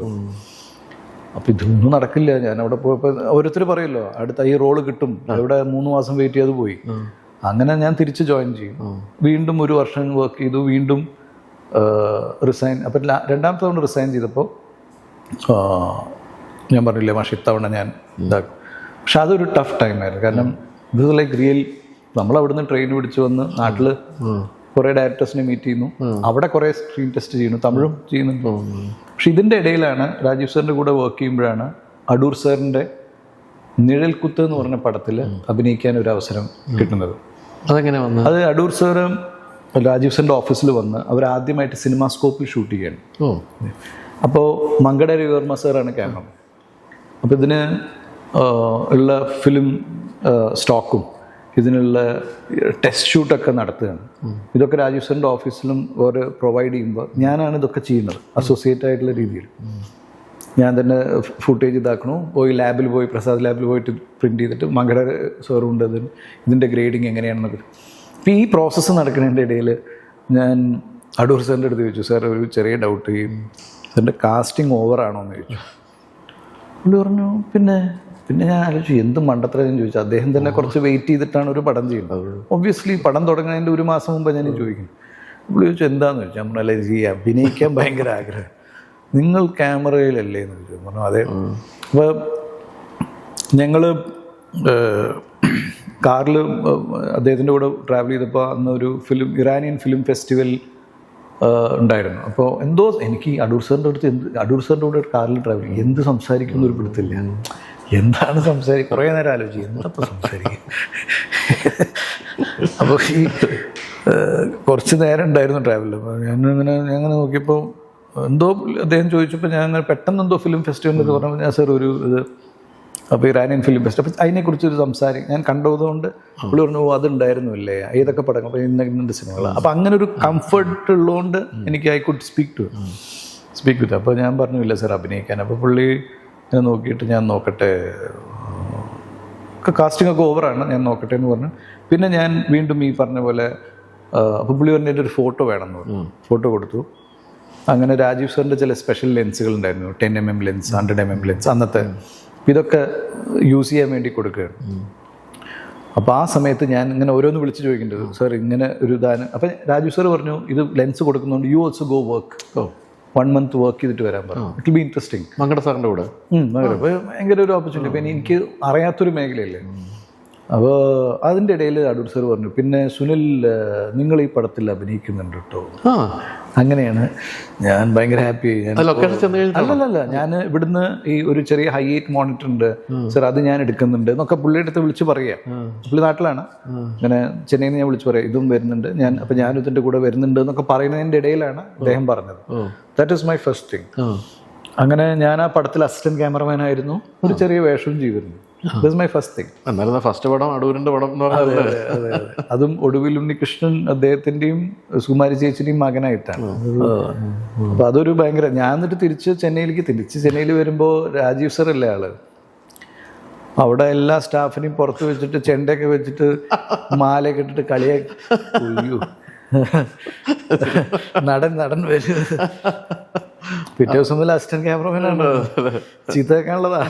അപ്പോൾ ഇതൊന്നും നടക്കില്ല. ഞാൻ അവിടെ പോയപ്പോൾ ഓരോരുത്തർ പറയുമല്ലോ അടുത്ത ഈ റോള് കിട്ടും, അവിടെ 3 മാസം വെയിറ്റ് ചെയ്ത് പോയി. അങ്ങനെ ഞാൻ തിരിച്ച് ജോയിൻ ചെയ്യും. വീണ്ടും 1 വർഷം വർക്ക് ചെയ്തു, വീണ്ടും റിസൈൻ. അപ്പം 2ാമത്തെ തവണ റിസൈൻ ചെയ്തപ്പോൾ ഞാൻ പറഞ്ഞില്ലേ മാഷ് ഇത്തവണ ഞാൻ ഇതാക്കും. പക്ഷെ അതൊരു ടഫ് ടൈമായിരുന്നു. കാരണം ഇത് ലൈക്ക് റിയൽ, നമ്മളവിടുന്ന് ട്രെയിൻ പിടിച്ച് വന്ന് നാട്ടിൽ കുറേ ഡയറക്ടേഴ്സിനെ മീറ്റ് ചെയ്യുന്നു, അവിടെ കുറേ സ്ക്രീൻ ടെസ്റ്റ് ചെയ്യുന്നു, തമിഴും ചെയ്യുന്നുണ്ട്. പക്ഷെ ഇതിൻ്റെ ഇടയിലാണ് രാജീവ് സാറിൻ്റെ കൂടെ വർക്ക് ചെയ്യുമ്പോഴാണ് അടൂർ സാറിൻ്റെ നിഴൽക്കുത്ത് എന്ന് പറഞ്ഞ പടത്തിൽ അഭിനയിക്കാൻ ഒരു അവസരം കിട്ടുന്നത്. അതെങ്ങനെ വന്നു? അത് അടൂർ സാറ് രാജീവ് സാറിൻ്റെ ഓഫീസിൽ വന്ന് അവർ ആദ്യമായിട്ട് സിനിമാസ്കോപ്പിൽ ഷൂട്ട് ചെയ്യണം. അപ്പോൾ മങ്കട രവിവർമ്മ സാറാണ് ക്യാമറ. അപ്പോൾ ഇതിന് ഉള്ള ഫിലിം സ്റ്റോക്കും ഇതിനുള്ള ടെസ്റ്റ് ഷൂട്ടൊക്കെ നടത്തുകയാണ്. ഇതൊക്കെ രാജീവ് സാറിൻ്റെ ഓഫീസിലും ഒരു പ്രൊവൈഡ് ചെയ്യുമ്പോൾ ഞാനാണ് ഇതൊക്കെ ചെയ്യുന്നത്, അസോസിയേറ്റ് ആയിട്ടുള്ള രീതിയിൽ. ഞാൻ തന്നെ ഫുട്ടേജ് ഇതാക്കണു, പോയി ലാബിൽ പോയി, പ്രസാദ് ലാബിൽ പോയിട്ട് പ്രിൻറ്റ് ചെയ്തിട്ട് മങ്കട സാറുണ്ട് ഇതിൻ്റെ ഗ്രേഡിങ് എങ്ങനെയാണെന്നൊക്കെ. അപ്പോൾ ഈ പ്രോസസ്സ് നടക്കുന്നതിൻ്റെ ഇടയിൽ ഞാൻ അടൂർ സാറിൻ്റെ അടുത്ത് ചോദിച്ചു, സാർ ഒരു ചെറിയ ഡൗട്ട്, ഈ സാറിൻ്റെ കാസ്റ്റിംഗ് ഓവറാണോ എന്ന് ചോദിച്ചു. പുള്ളി പറഞ്ഞു പിന്നെ ഞാൻ ആലോചിച്ചു എന്ത് മണ്ടത്തരം ഞാൻ ചോദിച്ചു. അദ്ദേഹം തന്നെ കുറച്ച് വെയിറ്റ് ചെയ്തിട്ടാണ് ഒരു പടം ചെയ്യുന്നത്. ഒബ്വിയസ്ലി പടം തുടങ്ങുന്നതിൻ്റെ 1 മാസം മുമ്പ് ഞാൻ ചോദിക്കുന്നു. പുള്ളി ചോദിച്ചു എന്താണെന്ന് ചോദിച്ചു. നമ്മളല്ല ഈ അഭിനയിക്കാൻ ഭയങ്കര ആഗ്രഹം, നിങ്ങൾ ക്യാമറയിലല്ലേ എന്ന് ചോദിച്ചു. പറഞ്ഞു അതെ. അപ്പോൾ ഞങ്ങൾ കാറിൽ അദ്ദേഹത്തിൻ്റെ കൂടെ ട്രാവൽ ചെയ്തപ്പോൾ അന്ന് ഒരു ഇറാനിയൻ ഫിലിം ഫെസ്റ്റിവൽ ഉണ്ടായിരുന്നു. അപ്പോൾ എന്തോ എനിക്ക് അടൂർ സാറിൻ്റെ കൂടെ കാറിൽ ട്രാവൽ ചെയ്യും, എന്ത് സംസാരിക്കുന്ന ഒരു പിടുത്തില്ല, എന്താണ് സംസാരിക്കുക, കുറേ നേരം ആലോചിക്കും എന്തപ്പോൾ സംസാരിക്കും. അപ്പോൾ ഈ കുറച്ച് നേരം ഉണ്ടായിരുന്നു ട്രാവലിൽ. അപ്പോൾ ഞാനങ്ങനെ നോക്കിയപ്പോൾ എന്തോ അദ്ദേഹം ചോദിച്ചപ്പോൾ ഞാൻ അങ്ങനെ പെട്ടെന്ന് എന്തോ ഫിലിം ഫെസ്റ്റിവൽ പറഞ്ഞപ്പോൾ ഞാൻ സാർ ഒരു ഇത്, അപ്പോൾ ഇറാനിയൻ ഫിലിം ഫെസ്റ്റിവൽ, അപ്പോൾ അതിനെക്കുറിച്ചൊരു ഞാൻ കണ്ടതുകൊണ്ട് പുള്ളി പറഞ്ഞു അതുണ്ടായിരുന്നു അല്ലേ, ഏതൊക്കെ പടങ്ങൾ, അപ്പോൾ ഇന്ന സിനിമകളാണ്. അപ്പോൾ അങ്ങനെ ഒരു കംഫർട്ട് ഉള്ളതുകൊണ്ട് എനിക്ക് ഐ കുഡ് സ്പീക്ക് വിത്ത്. അപ്പോൾ ഞാൻ പറഞ്ഞു ഇല്ല സാർ അഭിനയിക്കാൻ. അപ്പോൾ പുള്ളി ഞാൻ നോക്കിയിട്ട് ഞാൻ നോക്കട്ടെ, കാസ്റ്റിംഗ് ഒക്കെ ഓവറാണ്, ഞാൻ നോക്കട്ടെ എന്ന് പറഞ്ഞു. പിന്നെ ഞാൻ വീണ്ടും ഈ പറഞ്ഞ പോലെ അപ്പോൾ പുള്ളി പറഞ്ഞിട്ട് ഒരു ഫോട്ടോ വേണമെന്ന് പറഞ്ഞു. ഫോട്ടോ കൊടുത്തു. അങ്ങനെ രാജീവ് സാറിൻ്റെ ചില സ്പെഷ്യൽ ലെൻസുകൾ ഉണ്ടായിരുന്നു, 10mm ലെൻസ്, 100mm ലെൻസ്, അന്നത്തെ ഇതൊക്കെ യൂസ് ചെയ്യാൻ വേണ്ടി കൊടുക്കുകയാണ്. അപ്പോൾ ആ സമയത്ത് ഞാൻ ഇങ്ങനെ ഓരോന്ന് വിളിച്ച് ചോദിക്കേണ്ടത്, സാർ ഇങ്ങനെ ഒരു ഇതാണ്. അപ്പം രാജു സാർ പറഞ്ഞു, ഇത് ലെൻസ് കൊടുക്കുന്നതുകൊണ്ട് you also go work, 1 month work ചെയ്തിട്ട് വരാൻ പറഞ്ഞു. It will be interesting. Mankada സാറിൻ്റെ കൂടെ അപ്പോൾ ഭയങ്കര ഒരു ഓപ്പർച്യൂണിറ്റി. പിന്നെ എനിക്ക് അറിയാത്തൊരു മേഖലയല്ലേ. അപ്പോൾ അതിൻ്റെ ഇടയിൽ അടൂർ സാർ പറഞ്ഞു, പിന്നെ സുനിൽ നിങ്ങൾ ഈ പടത്തിൽ അഭിനയിക്കുന്നുണ്ട് കേട്ടോ. അങ്ങനെയാണ് ഞാൻ ഭയങ്കര ഹാപ്പി ആയി. അല്ലല്ല, ഞാൻ ഇവിടുന്ന് ഈ ഒരു ചെറിയ ഹൈ8 മോണിറ്റർ ഉണ്ട് സാർ, അത് ഞാൻ എടുക്കുന്നുണ്ട് എന്നൊക്കെ പുള്ളിയുടെ അടുത്ത് വിളിച്ച് പറയാം. പുള്ളി നാട്ടിലാണ്. അങ്ങനെ ചെന്നൈയിൽ നിന്ന് ഞാൻ വിളിച്ച് പറയാം, ഇതും വരുന്നുണ്ട് ഞാൻ, അപ്പം ഞാനും ഇതിൻ്റെ കൂടെ വരുന്നുണ്ട് എന്നൊക്കെ പറയുന്നതിൻ്റെ ഇടയിലാണ് അദ്ദേഹം പറഞ്ഞത്. That is my first thing. അങ്ങനെ ഞാൻ ആ പടത്തിൽ അസിസ്റ്റന്റ് ക്യാമറമാൻ ആയിരുന്നു, ഒരു ചെറിയ വേഷവും ചെയ്തിരുന്നു. This my first thing. എന്നാലും ഫസ്റ്റ് പടം അടൂരിന്റെ പടം എന്ന് പറഞ്ഞാൽ അതും ഒടുവിൽ ഉണ്ണികൃഷ്ണൻ അദ്ദേഹത്തിന്റെയും സുകുമാരി ചേച്ചിയുടെയും മകനായിട്ടാണ്. അപ്പൊ അതൊരു ഭയങ്കര. ഞാൻ എന്നിട്ട് ചെന്നൈയിൽ വരുമ്പോൾ രാജീവ് സർ അല്ലേ ആള്, അവിടെ എല്ലാ സ്റ്റാഫിനെയും പുറത്ത് വെച്ചിട്ട് ചെണ്ടയൊക്കെ വെച്ചിട്ട് മാലയൊക്കെ ഇട്ടിട്ട് കളിയാക്കി. നടൻ വരും. പിറ്റേ ദിവസം മുതൽ അസിസ്റ്റന്റ് ക്യാമറമാനാണ്, ചീത്ത വെക്കാനുള്ളതാ.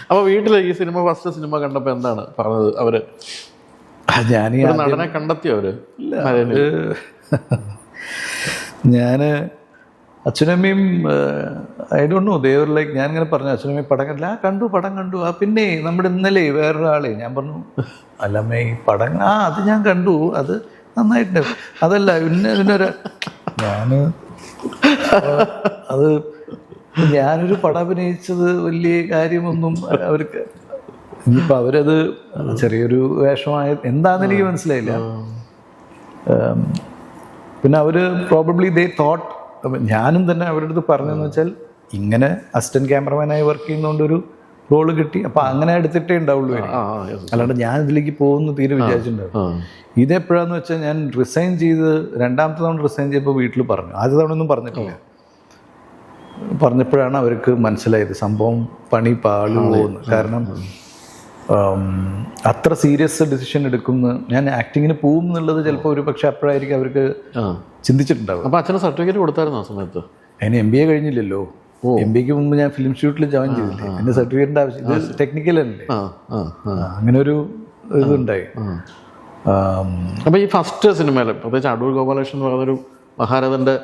അപ്പൊ വീട്ടില് ഈ ഫസ്റ്റ് സിനിമ കണ്ടപ്പോ എന്താണ് പറഞ്ഞത് അവര്? ഞാൻ നടനെ കണ്ടെത്തിയോ അവര്? ഞാന് അച്ഛനമ്മയും I don't know, there like, ഞാനിങ്ങനെ പറഞ്ഞു അച്ഛനമ്മയും പടം കണ്ടില്ല. പടം കണ്ടു. പിന്നെ നമ്മുടെ ഇന്നലെ വേറൊരാളെ ഞാൻ പറഞ്ഞു, അല്ലമ്മേ ഈ പടം അത് ഞാൻ കണ്ടു, അത് നന്നായിട്ടുണ്ട്. അതല്ല ഇതിനൊരു അത് ഞാനൊരു പടം അഭിനയിച്ചത് വലിയ കാര്യമൊന്നും അവർക്ക്, ഇനിയിപ്പോൾ അവരത് ചെറിയൊരു വേഷമായ എന്താണെന്ന് എനിക്ക് മനസ്സിലായില്ല. പിന്നെ അവര് പ്രോബബ്ലി ദേ തോട്ട്, ഞാനും തന്നെ അവരുടെ അടുത്ത് പറഞ്ഞതെന്ന് വെച്ചാൽ, ഇങ്ങനെ അസിസ്റ്റന്റ് ക്യാമറമാനായി വർക്ക് ചെയ്യുന്നതുകൊണ്ടൊരു റോള് കിട്ടി, അപ്പം അങ്ങനെ എടുത്തിട്ടേ ഉണ്ടാവുള്ളൂ. അല്ലാണ്ട് ഞാൻ ഇതിലേക്ക് പോകുന്നു തീരെ വിചാരിച്ചിട്ടുണ്ടാവും. ഇതെപ്പോഴാന്ന് വെച്ചാൽ ഞാൻ റിസൈൻ ചെയ്ത് 2ാമത്തെ തവണ റിസൈൻ ചെയ്തപ്പോൾ വീട്ടിൽ പറഞ്ഞു. ആദ്യ തവണ ഒന്നും പറഞ്ഞിട്ടില്ല. പറഞ്ഞപ്പോഴാണ് അവർക്ക് മനസ്സിലായത് സംഭവം പണി പാളുപോകുന്നു. കാരണം അത്ര സീരിയസ് ഡിസിഷൻ എടുക്കുന്നു, ഞാൻ ആക്ടിങ്ങിന് പോകും എന്നുള്ളത് ചിലപ്പോൾ ഒരു പക്ഷെ അപ്പോഴായിരിക്കും അവർക്ക് ചിന്തിച്ചിട്ടുണ്ടാവും. അപ്പം അച്ഛന് സർട്ടിഫിക്കറ്റ് കൊടുത്തായിരുന്നു ആ സമയത്ത്? അതിന് MBA കഴിഞ്ഞില്ലല്ലോ. MBAക്ക് മുമ്പ് ഞാൻ ഫിലിം ഷൂട്ടിൽ ജോയിൻ ചെയ്തില്ലേ, എൻ്റെ സർട്ടിഫിക്കറ്റിൻ്റെ ആവശ്യം, ഇത് ടെക്നിക്കൽ അല്ലേ. അങ്ങനെ ഒരു ഇതുണ്ടായി. അപ്പൊ ഈ ഫസ്റ്റ് സിനിമയിൽ പ്രത്യേകിച്ച് അടൂർ ഗോപാലകൃഷ്ണൻ എന്ന് പറയുന്നൊരു മഹാരഥന്റെ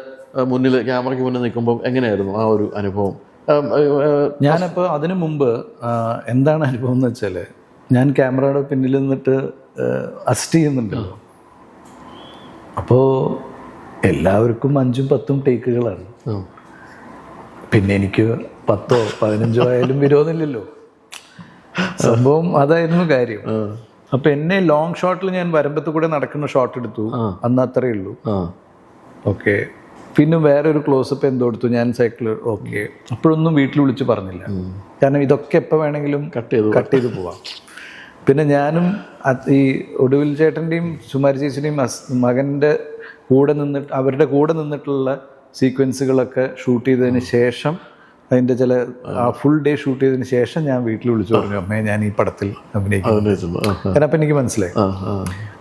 മുന്നിൽ ക്യാമറയ്ക്ക് മുന്നിൽ നിൽക്കുമ്പോൾ എങ്ങനെയായിരുന്നു ആ ഒരു അനുഭവം? ഞാനപ്പോൾ അതിനു മുമ്പ് എന്താണ് അനുഭവം എന്ന് വെച്ചാൽ, ഞാൻ ക്യാമറയുടെ പിന്നിൽ നിന്നിട്ട് അസിസ്റ്റ് ചെയ്യുന്നുണ്ടല്ലോ. അപ്പോൾ എല്ലാവർക്കും 5ഉം 10ഉം ടേക്കുകളാണ്. പിന്നെ എനിക്ക് 10ഓ 15ഓ ആയാലും വിരോധമില്ലല്ലോ. സംഭവം അതായിരുന്നു കാര്യം. അപ്പൊ എന്നെ ലോങ് ഷോട്ടിൽ ഞാൻ വരമ്പത്ത് കൂടെ നടക്കുന്ന ഷോട്ട് എടുത്തു, അന്ന് അത്രേ ഉള്ളൂ. ഓക്കെ, പിന്നെ വേറെ ഒരു ക്ലോസപ്പ് എന്തോ എടുത്തു, ഞാൻ സൈക്കിൾ. ഓക്കെ, അപ്പോഴൊന്നും വീട്ടിൽ വിളിച്ച് പറഞ്ഞില്ല, കാരണം ഇതൊക്കെ എപ്പോൾ വേണമെങ്കിലും കട്ട് ചെയ്ത് പോവാം. പിന്നെ ഞാനും ഈ ഒടുവിൽ ചേട്ടൻ്റെയും സുമാരി ചേച്ചിയുടെയും മകൻ്റെ കൂടെ നിന്നിട്ട്, അവരുടെ കൂടെ നിന്നിട്ടുള്ള സീക്വൻസുകളൊക്കെ ഷൂട്ട് ചെയ്തതിന് ശേഷം, അതിൻ്റെ ചില ഫുൾ ഡേ ഷൂട്ട് ചെയ്തതിന് ശേഷം ഞാൻ വീട്ടിൽ വിളിച്ചു പറഞ്ഞു, അമ്മേ ഞാൻ ഈ പടത്തിൽ അഭിനയിക്കുന്നു. കാരണം അപ്പം എനിക്ക് മനസ്സിലായി.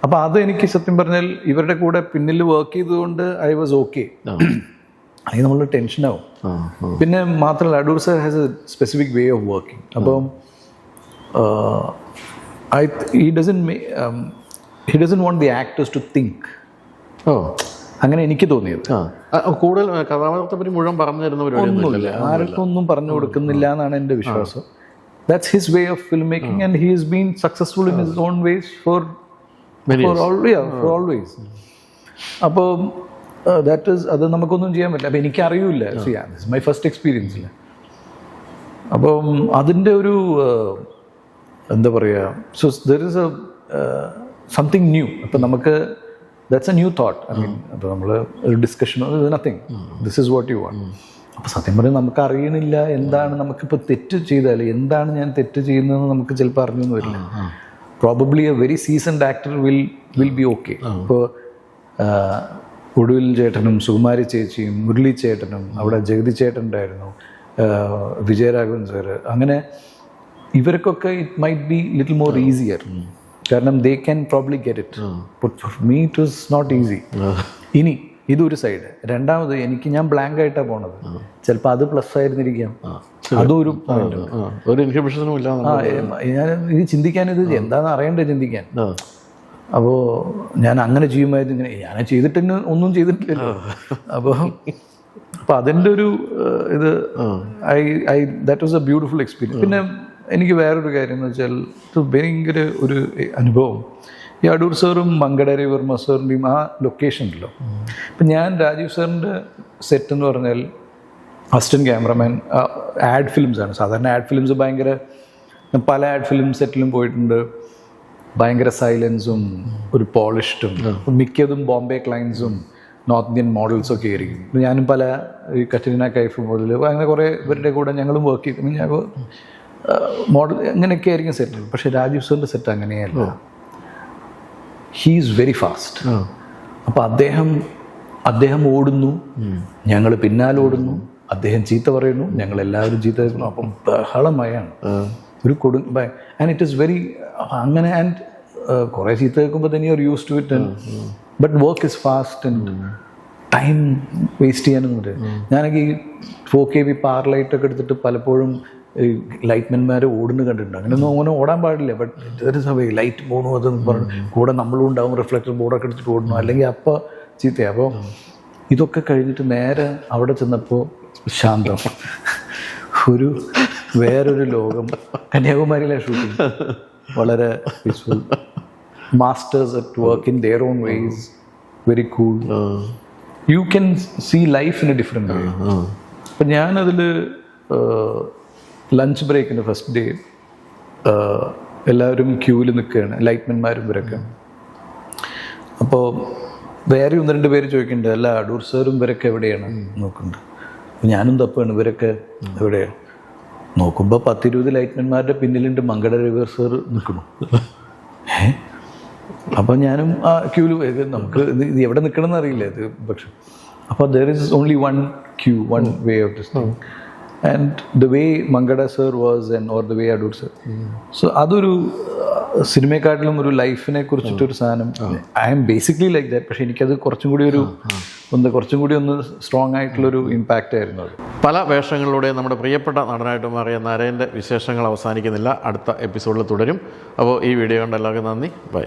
അപ്പം അത് എനിക്ക് സത്യം പറഞ്ഞാൽ ഇവരുടെ കൂടെ പിന്നിൽ വർക്ക് ചെയ്തുകൊണ്ട് ഐ വാസ് ഓക്കെ. അല്ലെങ്കിൽ നമ്മൾ ടെൻഷനാവും. പിന്നെ മാത്രമല്ല, Adoor sir has A specific way of working. അപ്പം he doesn't want the actors to think. അങ്ങനെ എനിക്ക് തോന്നിയത്. കൂടുതൽ കഥാപാത്രത്തെ മുഴുവൻ പറഞ്ഞു തരുന്നവരൊന്നുമില്ല, ആർക്കും ഒന്നും പറഞ്ഞു കൊടുക്കുന്നില്ല എന്നാണ് എൻ്റെ വിശ്വാസം. That's his way of filmmaking and he has been successful in his own ways for always. അപ്പോൾ that is, അത് നമുക്കൊന്നും ചെയ്യാൻ പറ്റില്ല. അപ്പം എനിക്കറിയില്ല, മൈ ഫസ്റ്റ് എക്സ്പീരിയൻസിൽ. അപ്പം അതിൻ്റെ ഒരു എന്താ പറയുക, so there is a something new. അപ്പം നമുക്ക് that's a new thought. I mean, അപ്പോൾ നമ്മൾ ഒരു ഡിസ്കഷനോ nothing, this is what you want. അപ്പോൾ സത്യം പറഞ്ഞാൽ നമുക്ക് അറിയണില്ല എന്താണ്, നമുക്കിപ്പോൾ തെറ്റ് ചെയ്താൽ എന്താണ് ഞാൻ തെറ്റ് ചെയ്യുന്നതെന്ന് നമുക്ക് ചിലപ്പോൾ അറിഞ്ഞൊന്നും വരില്ല. Probably A very seasoned actor will be okay. ഇപ്പോൾ ഒടുവിൽ ചേട്ടനും സുകുമാരി ചേച്ചിയും മുരളി ചേട്ടനും, അവിടെ ജഗതി ചേട്ടൻ ഉണ്ടായിരുന്നു, വിജയരാഘവൻ സാറ്, അങ്ങനെ ഇവർക്കൊക്കെ it might be little more easier, കാരണം they can probably get it. But for me it was not easy. ഇനി ഇതൊരു സൈഡ്. രണ്ടാമത്, ഞാൻ ബ്ലാങ്ക് ആയിട്ടാണ് പോണത്. ചിലപ്പോൾ അത് പ്ലസ് ആയിരുന്നിരിക്കാം, അതൊരു പോയിന്റ്. ഒരു ഇൻഹിബിഷനും ഇല്ല. ഞാൻ ഇത് ചിന്തിക്കാൻ, ഇത് എന്താണെന്ന് അറിയണ്ടേ ചിന്തിക്കാൻ. അപ്പോൾ ഞാൻ അങ്ങനെ ചെയ്യുമായിരുന്നു, ഇങ്ങനെ ഞാൻ ചെയ്തിട്ട് തന്നെ ഒന്നും ചെയ്തിട്ടില്ലല്ലോ. അപ്പോൾ അതിൻ്റെ ഒരു ഇത് that was A beautiful experience. പിന്നെ എനിക്ക് വേറൊരു കാര്യം എന്ന് വെച്ചാൽ ഭയങ്കര ഒരു അനുഭവം, ഈ അടൂർ സാറും മങ്കട രവിവർമ്മ സാറിൻ്റെയും ആ ലൊക്കേഷൻ ഉണ്ടല്ലോ. ഇപ്പം ഞാൻ രാജീവ് സാറിൻ്റെ സെറ്റ് എന്ന് പറഞ്ഞാൽ അസിസ്റ്റൻറ്റ് ക്യാമറമാൻ, ആഡ് ഫിലിംസാണ്. സാധാരണ ആഡ് ഫിലിംസ് ഭയങ്കര, പല ആഡ് ഫിലിം സെറ്റിലും പോയിട്ടുണ്ട്. ഭയങ്കര സൈലൻസും ഒരു പോളിഷ്ഡും, മിക്കതും ബോംബെ ക്ലയൻസും നോർത്ത് ഇന്ത്യൻ മോഡൽസൊക്കെ ആയിരിക്കും. ഞാനും പല ഈ കറ്റരീന കൈഫ് മുതൽ അങ്ങനെ കുറേ ഇവരുടെ കൂടെ ഞങ്ങളും വർക്ക് ചെയ്തു. ഞാൻ മോഡൽ അങ്ങനെയൊക്കെ ആയിരിക്കും സെറ്റ്. പക്ഷേ രാജീവ് സാറിൻ്റെ സെറ്റ് അങ്ങനെയല്ല. He is very fast. അപ്പോൾ അദ്ദേഹം ഓടുന്നു, ഞങ്ങൾ പിന്നാലെ ഓടുന്നു. അദ്ദേഹം ചീത്ത പറയുന്നു, ഞങ്ങളെല്ലാവരും ചീത്ത പറയുന്നു. അപ്പം ബഹളമയാണ് ഒരു ആൻഡ് ഇറ്റ് ഈസ് വെരി അങ്ങനെ. ആൻഡ് കുറേ ചീത്ത കേൾക്കുമ്പോൾ തന്നെ you are use to it. But work is fast and time waste ചെയ്യാനൊന്നുമില്ല. ഞാനൊക്കെ ഈ 4KB പാർലൈറ്റൊക്കെ എടുത്തിട്ട് പലപ്പോഴും ലൈറ്റ്മെന്മാരെ ഓടുന്നു കണ്ടിട്ടുണ്ട്. അങ്ങനെയൊന്നും അങ്ങനെ ഓടാൻ പാടില്ല. ബട്ട് ഇതൊരു സമയം ലൈറ്റ് പോകണു അതെന്ന് പറഞ്ഞു കൂടെ നമ്മളും ഉണ്ടാവും, റിഫ്ലക്ടർ ബോർഡൊക്കെ എടുത്തിട്ട് ഓടണം, അല്ലെങ്കിൽ അപ്പോൾ ചീത്തയാണ്. അപ്പോൾ ഇതൊക്കെ കഴിഞ്ഞിട്ട് നേരെ അവിടെ ചെന്നപ്പോൾ ശാന്തം, ഒരു വേറൊരു ലോകം. കന്യാകുമാരിയിലെ ഷൂട്ടിങ് വളരെ peaceful. Masters at work in there on ways, very cool. You can see life in a different way. അപ്പം ഞാനതിൽ ലഞ്ച് ബ്രേക്കിൻ്റെ ഫസ്റ്റ് ഡേ എല്ലാവരും ക്യൂവിൽ നിൽക്കുകയാണ്, ലൈറ്റ്മെന്മാരും ഇവരൊക്കെ. അപ്പോൾ വേറെ 1-2 പേര് ചോദിക്കുന്നുണ്ട്, അല്ല അടൂർ സാറും ഇവരൊക്കെ എവിടെയാണ് നോക്കുന്നുണ്ട്. ഞാനും തപ്പാണ്, ഇവരൊക്കെ എവിടെയാണ് നോക്കുമ്പോൾ 10-20 ലൈറ്റ്മെന്മാരുടെ പിന്നിലുണ്ട് മങ്കട രവിവർ സാർ നിൽക്കുന്നു. അപ്പോൾ ഞാനും ആ ക്യൂവിൽ, നമുക്ക് ഇത് എവിടെ നിൽക്കണം എന്നറിയില്ല ഇത്. പക്ഷെ അപ്പോൾ there is only one queue, one way of this thing. And the way Mankada sir was and or the way Adoor sir. So അതൊരു സിനിമയെക്കാട്ടിലും ഒരു ലൈഫിനെ കുറിച്ചിട്ടൊരു സാധനം. I am basically like that. പക്ഷെ എനിക്കത് കുറച്ചും കൂടി ഒന്ന് സ്ട്രോങ് ആയിട്ടുള്ളൊരു ഇമ്പാക്റ്റ് ആയിരുന്നു അത്. പല വേഷങ്ങളിലൂടെ നമ്മുടെ പ്രിയപ്പെട്ട നടനായിട്ട് മാറിയ നരേൻ്റെ വിശേഷങ്ങൾ അവസാനിക്കുന്നില്ല, അടുത്ത എപ്പിസോഡിൽ തുടരും. അപ്പോൾ ഈ വീഡിയോ കണ്ട എല്ലാവർക്കും നന്ദി, ബൈ.